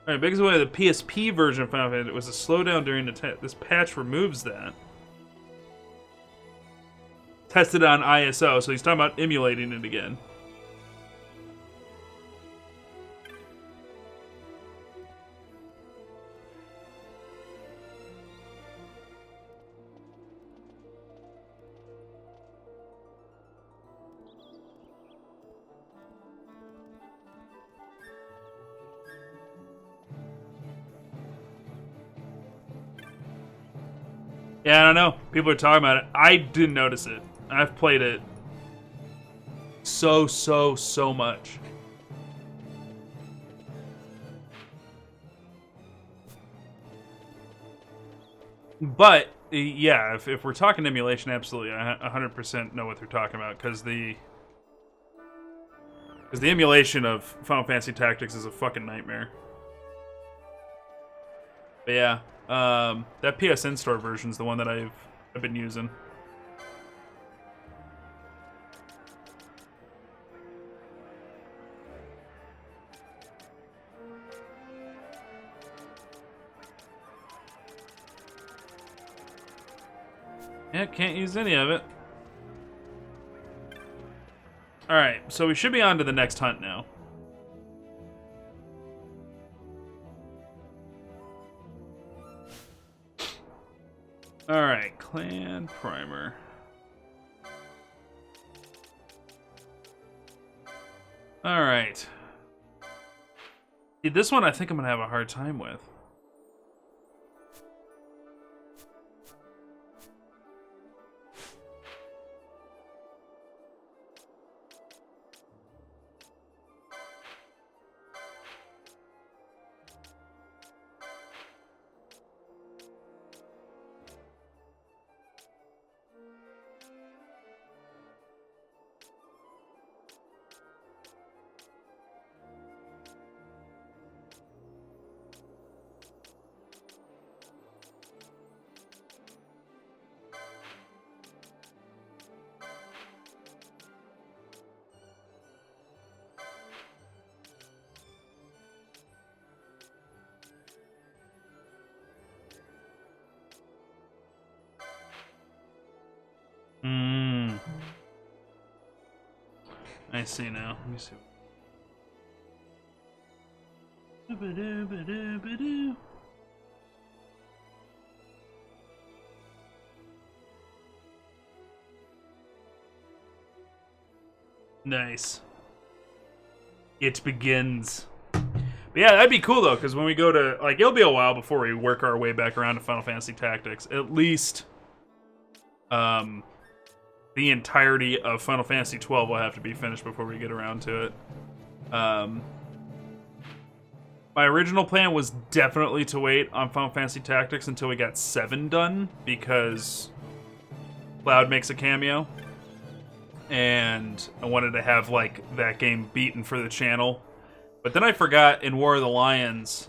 Alright, because of the PSP version of Final Fantasy, it was a slowdown during the this patch removes that. Tested on ISO, so he's talking about emulating it again. Yeah, I don't know. People are talking about it. I didn't notice it. I've played it so much. But, yeah, if we're talking emulation, absolutely, I 100% know what they're talking about, because the emulation of Final Fantasy Tactics is a fucking nightmare. But yeah, that PSN Store version's the one that I've been using. Yeah, can't use any of it. Alright, so we should be on to the next hunt now. Alright, Clan Primer. Alright. See, this one I think I'm gonna have a hard time with. I see now. Let me see. Nice. It begins. But yeah, that'd be cool though, because when we go to, like, it'll be a while before we work our way back around to Final Fantasy Tactics. At least, the entirety of Final Fantasy XII will have to be finished before we get around to it. My original plan was definitely to wait on Final Fantasy Tactics until we got 7 done, because Cloud makes a cameo. And I wanted to have, like, that game beaten for the channel. But then I forgot in War of the Lions,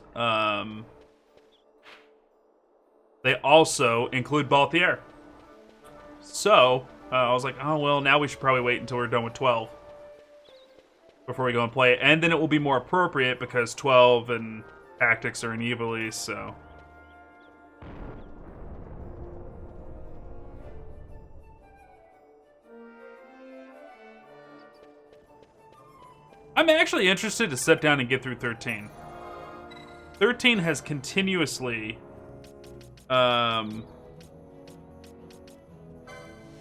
they also include Balthier. So, I was like, oh, well, now we should probably wait until we're done with 12 before we go and play it. And then it will be more appropriate because 12 and Tactics are in Evilise, so... I'm actually interested to sit down and get through 13. 13 has continuously...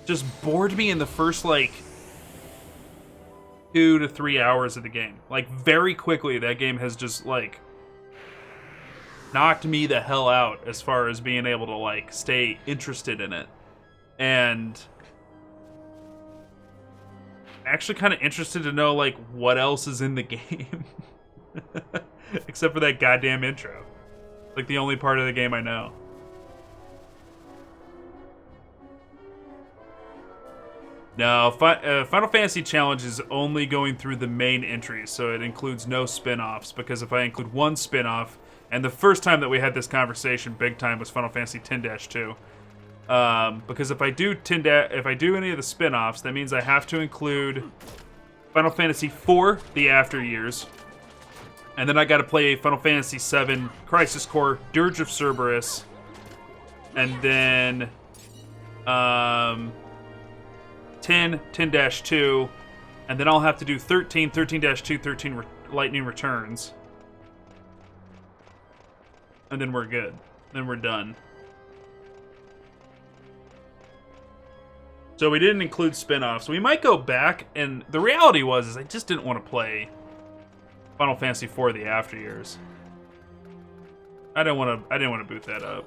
just bored me in the first, like, 2 to 3 hours of the game. Like, very quickly, that game has just, like, knocked me the hell out as far as being able to, like, stay interested in it. And actually kind of interested to know, like, what else is in the game. Except for that goddamn intro. Like, the only part of the game I know. No, Final Fantasy Challenge is only going through the main entries, so it includes no spin-offs, because if I include one spin-off, and the first time that we had this conversation big time was Final Fantasy X-2, because if I do any of the spin-offs, that means I have to include Final Fantasy IV, the After Years, and then I gotta play Final Fantasy VII, Crisis Core, Dirge of Cerberus, and then, 10, 10-2, and then I'll have to do 13, 13-2, 13 Lightning Returns. And then we're good. Then we're done. So we didn't include spin-offs. We might go back, and the reality was I just didn't want to play Final Fantasy IV the After Years. I didn't want to boot that up.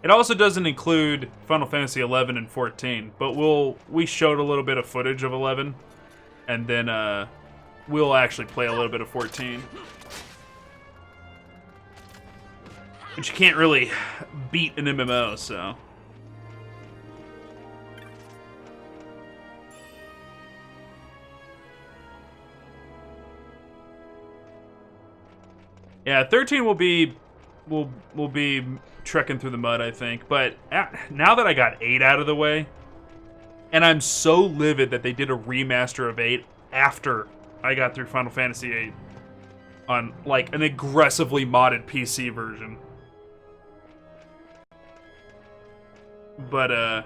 It also doesn't include Final Fantasy 11 and 14, but we showed a little bit of footage of 11, and then we'll actually play a little bit of 14. But you can't really beat an MMO, so... Yeah, 13 will be trekking through the mud, I think. But now that I got 8 out of the way, and I'm so livid that they did a remaster of 8 after I got through Final Fantasy 8 on, like, an aggressively modded PC version. But,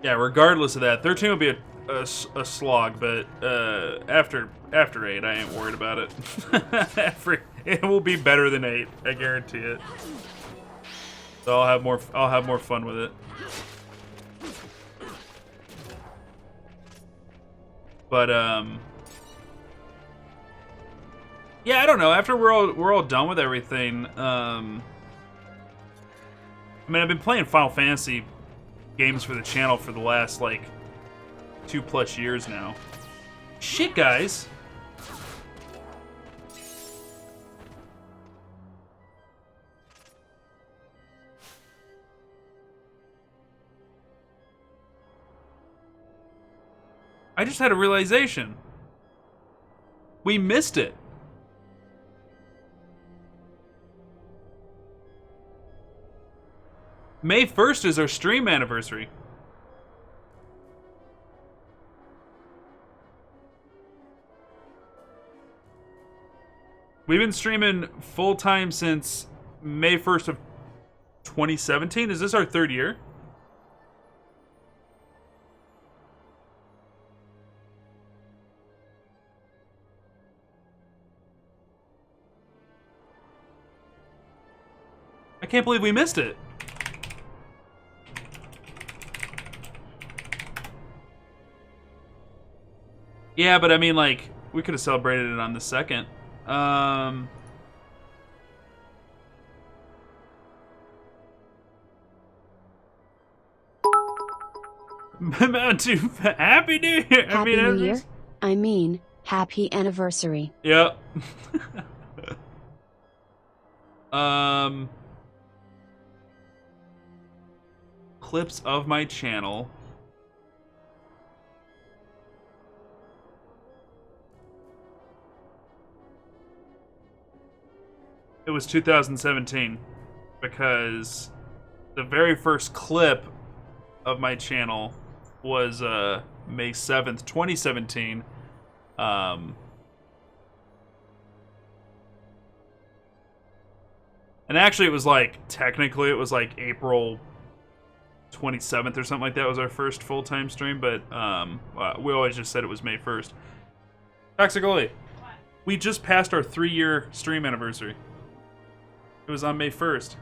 yeah, regardless of that, 13 will be a slog, but after 8, I ain't worried about it. It will be better than 8, I guarantee it. So I'll have more fun with it. But yeah, I don't know. After we're all done with everything, I mean, I've been playing Final Fantasy games for the channel for the last, like, 2+ years now. Shit, guys. I just had a realization. We missed it. May 1st is our stream anniversary. We've been streaming full-time since May 1st of 2017. Is this our 3rd year? I can't believe we missed it. Yeah, but I mean, like, we could have celebrated it on the 2nd. Happy New Year! Happy New Year? I mean, happy anniversary. Yep. Clips of my channel. It was 2017 because the very first clip of my channel was May 7th, 2017. And actually, it was like, technically, it was like April 27th or something like that was our first full-time stream, but we always just said it was May 1st. Toxicoli, we just passed our 3-year stream anniversary. It was on May 1st.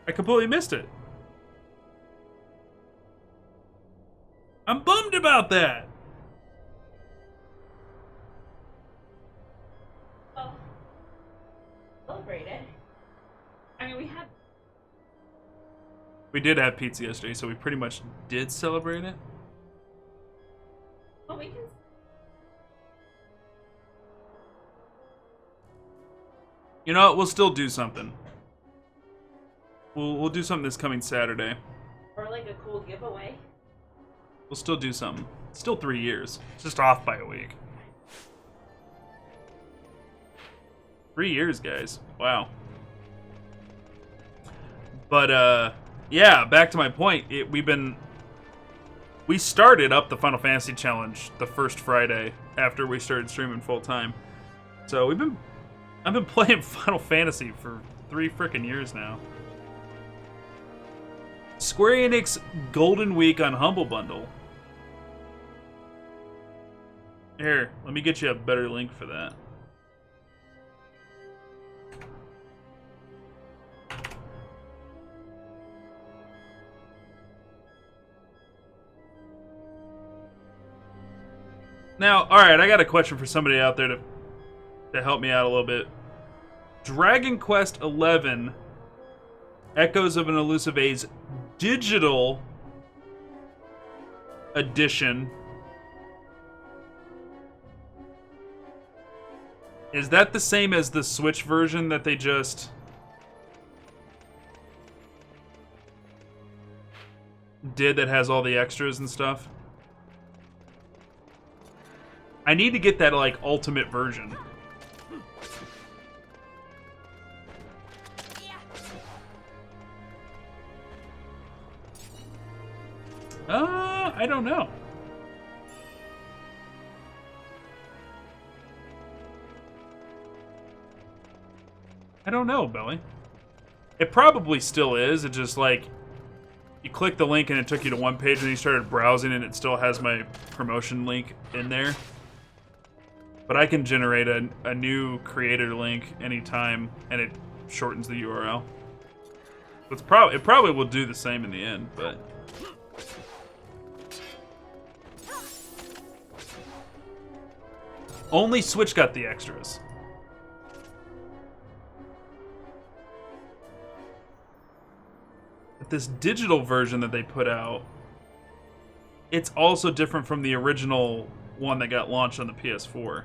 I completely missed it. I'm bummed about that. Well, celebrate it. I mean, We did have pizza yesterday, so we pretty much did celebrate it. well, we can. You know what? We'll still do something. We'll do something this coming Saturday. Or like a cool giveaway. We'll still do something. It's still 3 years. It's just off by a week. 3 years, guys. Wow. But, yeah, back to my point. We started up the Final Fantasy Challenge the first Friday after we started streaming full time. So I've been playing Final Fantasy for 3 frickin' years now. Square Enix Golden Week on Humble Bundle. Here, let me get you a better link for that. Now, alright, I got a question for somebody out there to help me out a little bit. Dragon Quest XI Echoes of an Elusive Age digital edition. Is that the same as the Switch version that they just did that has all the extras and stuff? I need to get that, like, ultimate version. I don't know. I don't know, Belly. It probably still is. It just, like, you click the link and it took you to one page and you started browsing and it still has my promotion link in there. But I can generate a new creator link anytime and it shortens the URL. It probably will do the same in the end, but... Only Switch got the extras. But this digital version that they put out, it's also different from the original one that got launched on the PS4.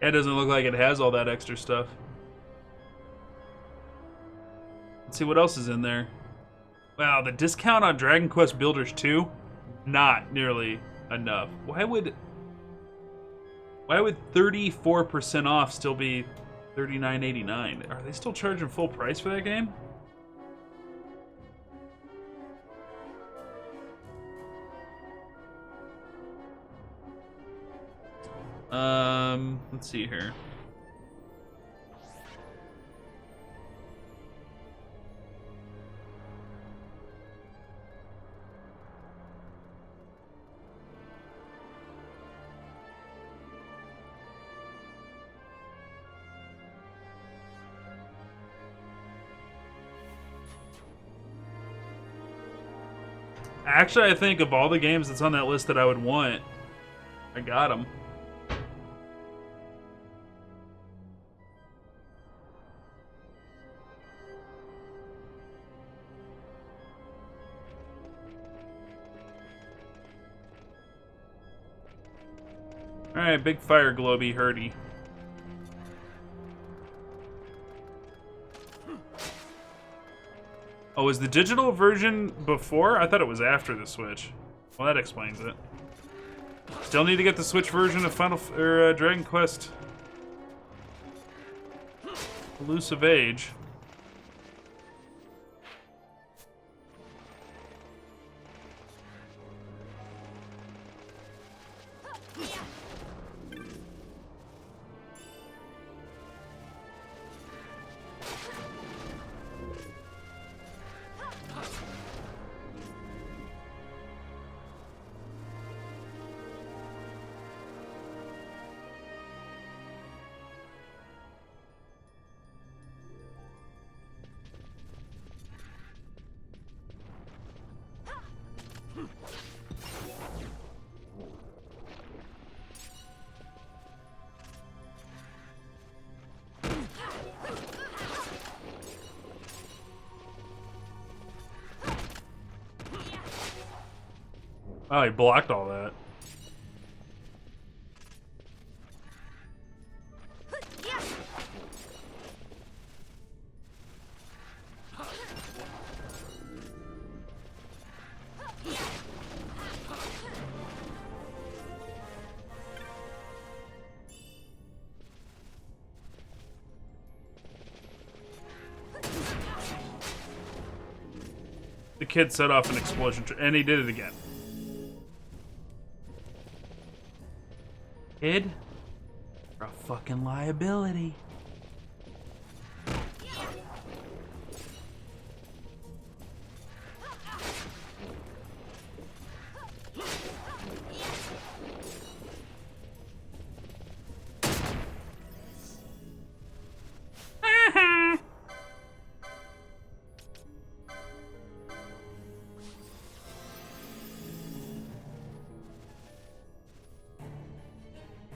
It doesn't look like it has all that extra stuff. Let's see what else is in there. Wow, the discount on Dragon Quest Builders 2? Not nearly enough. Why would 34% off still be $39.89? Are they still charging full price for that game? Let's see here. Actually, I think of all the games that's on that list that I would want, I got them. Alright, big fire globy hurdy. Oh, is the digital version before? I thought it was after the Switch. Well, that explains it. Still need to get the Switch version of Dragon Quest Elusive Age. Oh, he blocked all that. The kid set off an explosion, and he did it again. Kid, you're a fucking liability.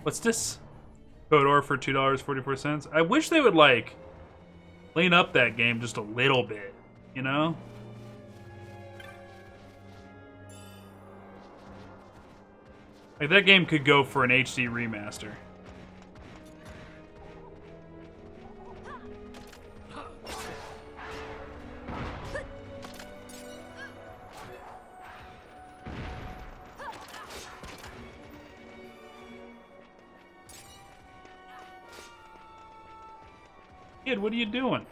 What's this? Kodor for $2.44. I wish they would, like, clean up that game just a little bit, you know? Like, that game could go for an HD remaster. Kid, what are you doing?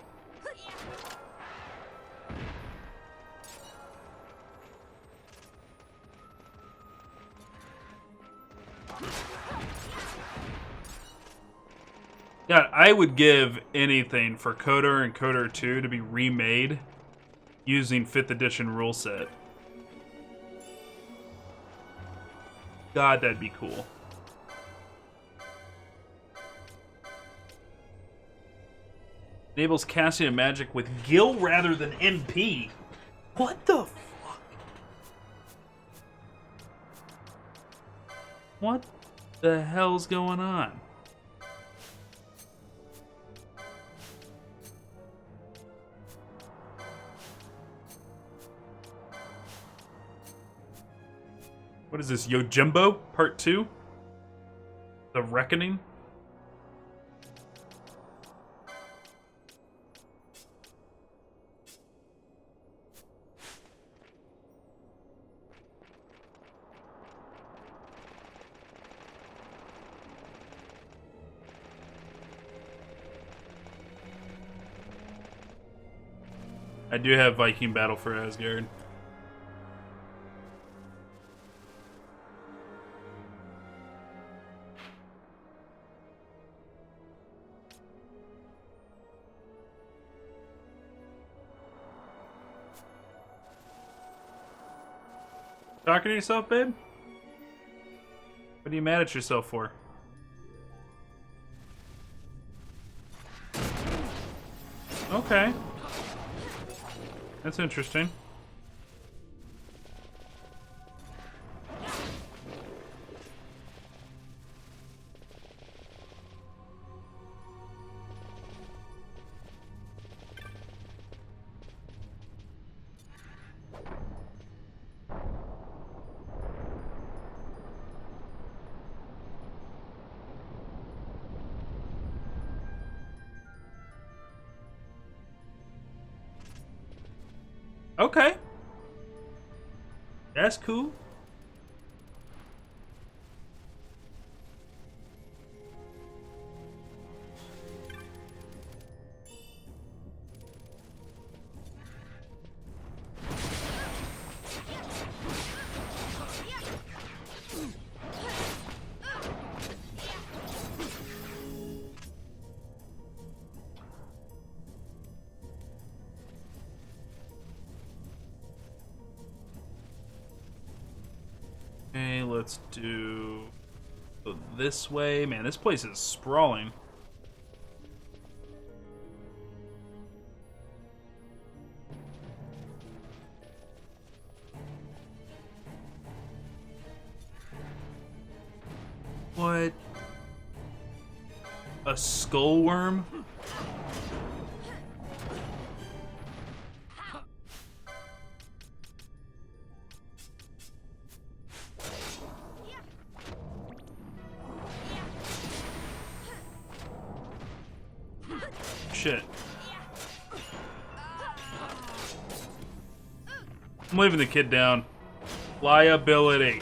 God, I would give anything for Kodor and Kodor 2 to be remade using 5th edition rule set. God, that'd be cool. Enables casting of magic with Gil rather than MP. What the fuck? What the hell's going on? What is this, Yojimbo Part 2? The Reckoning? I do have Viking Battle for Asgard. Talking to yourself, babe? What are you mad at yourself for? Okay. That's interesting. Okay. That's cool. Okay, let's do go this way. Man, this place is sprawling. What? A skull worm? Shit. I'm leaving the kid down. Liability.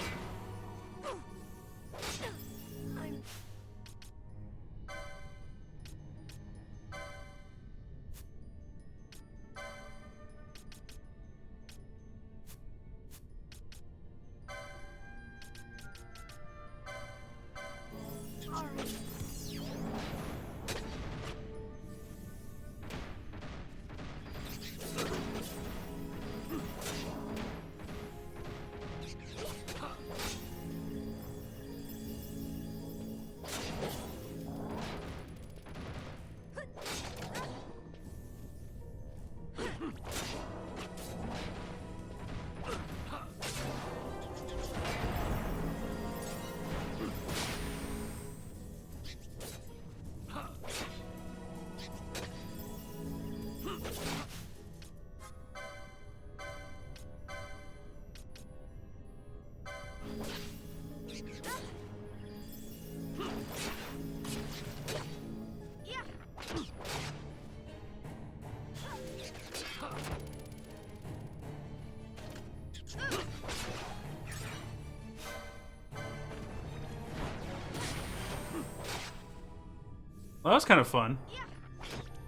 Well, that was kind of fun.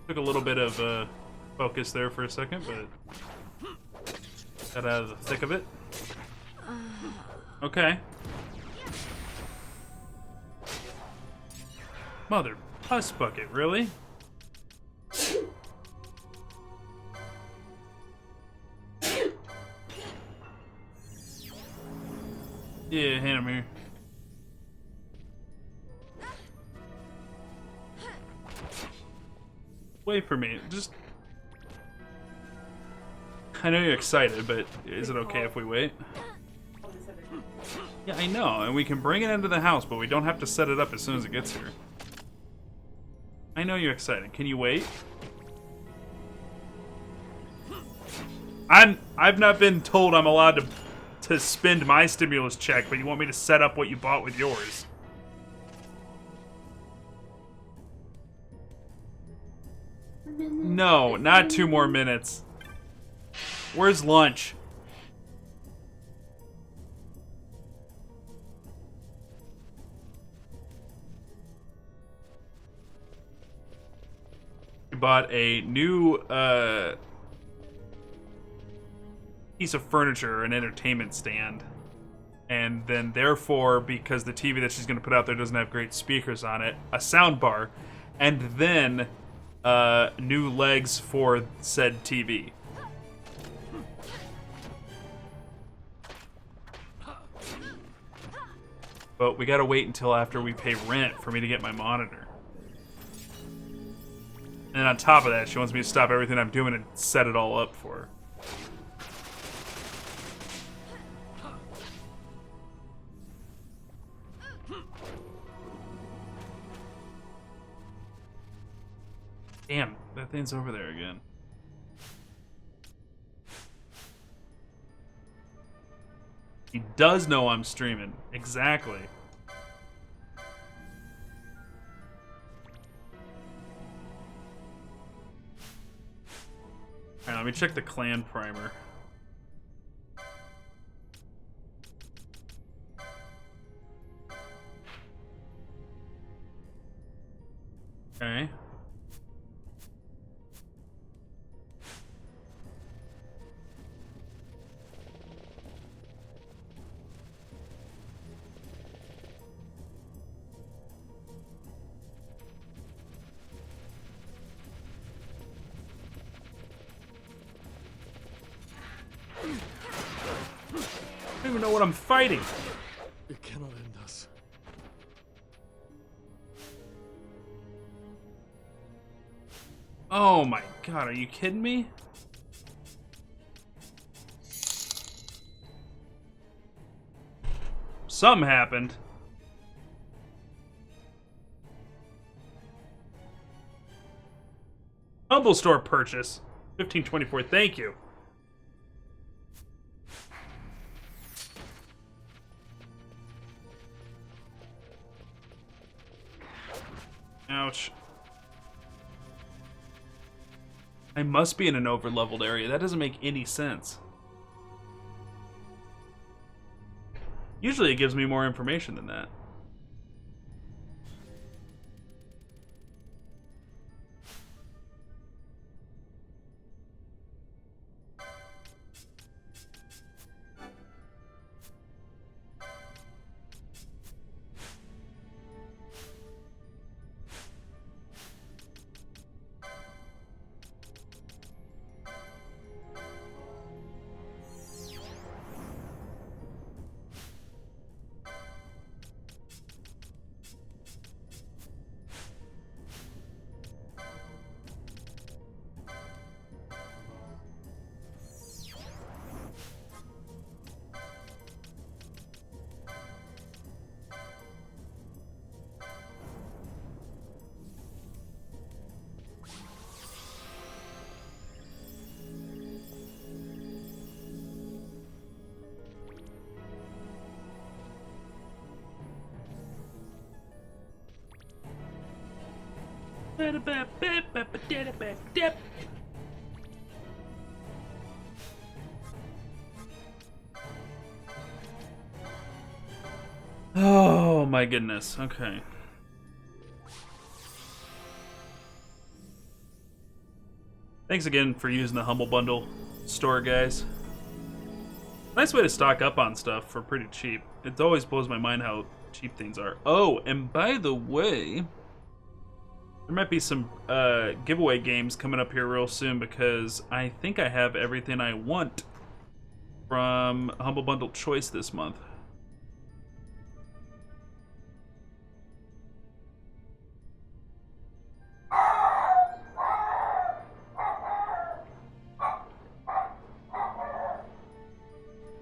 Took a little bit of focus there for a second, but got out of the thick of it. Okay. Mother puss bucket, really? Yeah, hand him here. Wait for me. Just... I know you're excited, but is it okay if we wait? Yeah, I know, and we can bring it into the house, but we don't have to set it up as soon as it gets here. I know you're excited. Can you wait? I've not been told I'm allowed to spend my stimulus check, but you want me to set up what you bought with yours. No, not 2 more minutes. Where's lunch? We bought a new piece of furniture, an entertainment stand. And then therefore, because the TV that she's going to put out there doesn't have great speakers on it, a sound bar. And then new legs for said TV. But we gotta wait until after we pay rent for me to get my monitor. And on top of that, she wants me to stop everything I'm doing and set it all up for her. Damn, that thing's over there again. He does know I'm streaming. Exactly. Alright, let me check the clan primer. Okay. I don't even know what I'm fighting. It cannot end us. Oh my god, are you kidding me? Something happened. Humble store purchase. 1524, thank you. Ouch. I must be in an over-leveled area. That doesn't make any sense. Usually it gives me more information than that. Oh my goodness, okay. Thanks again for using the Humble Bundle store, guys. Nice way to stock up on stuff for pretty cheap. It always blows my mind how cheap things are. Oh, and by the way, there might be some giveaway games coming up here real soon because I think I have everything I want from Humble Bundle Choice this month.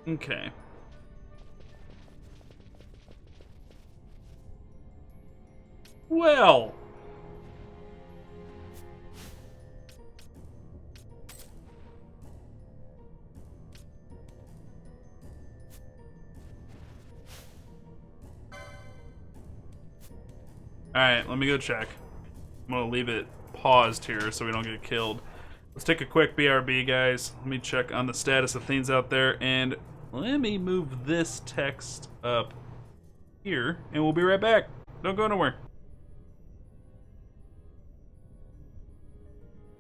Okay. Well. Alright, let me go check. I'm gonna leave it paused here so we don't get killed. Let's take a quick BRB, guys. Let me check on the status of things out there, and let me move this text up here, and we'll be right back. Don't go nowhere.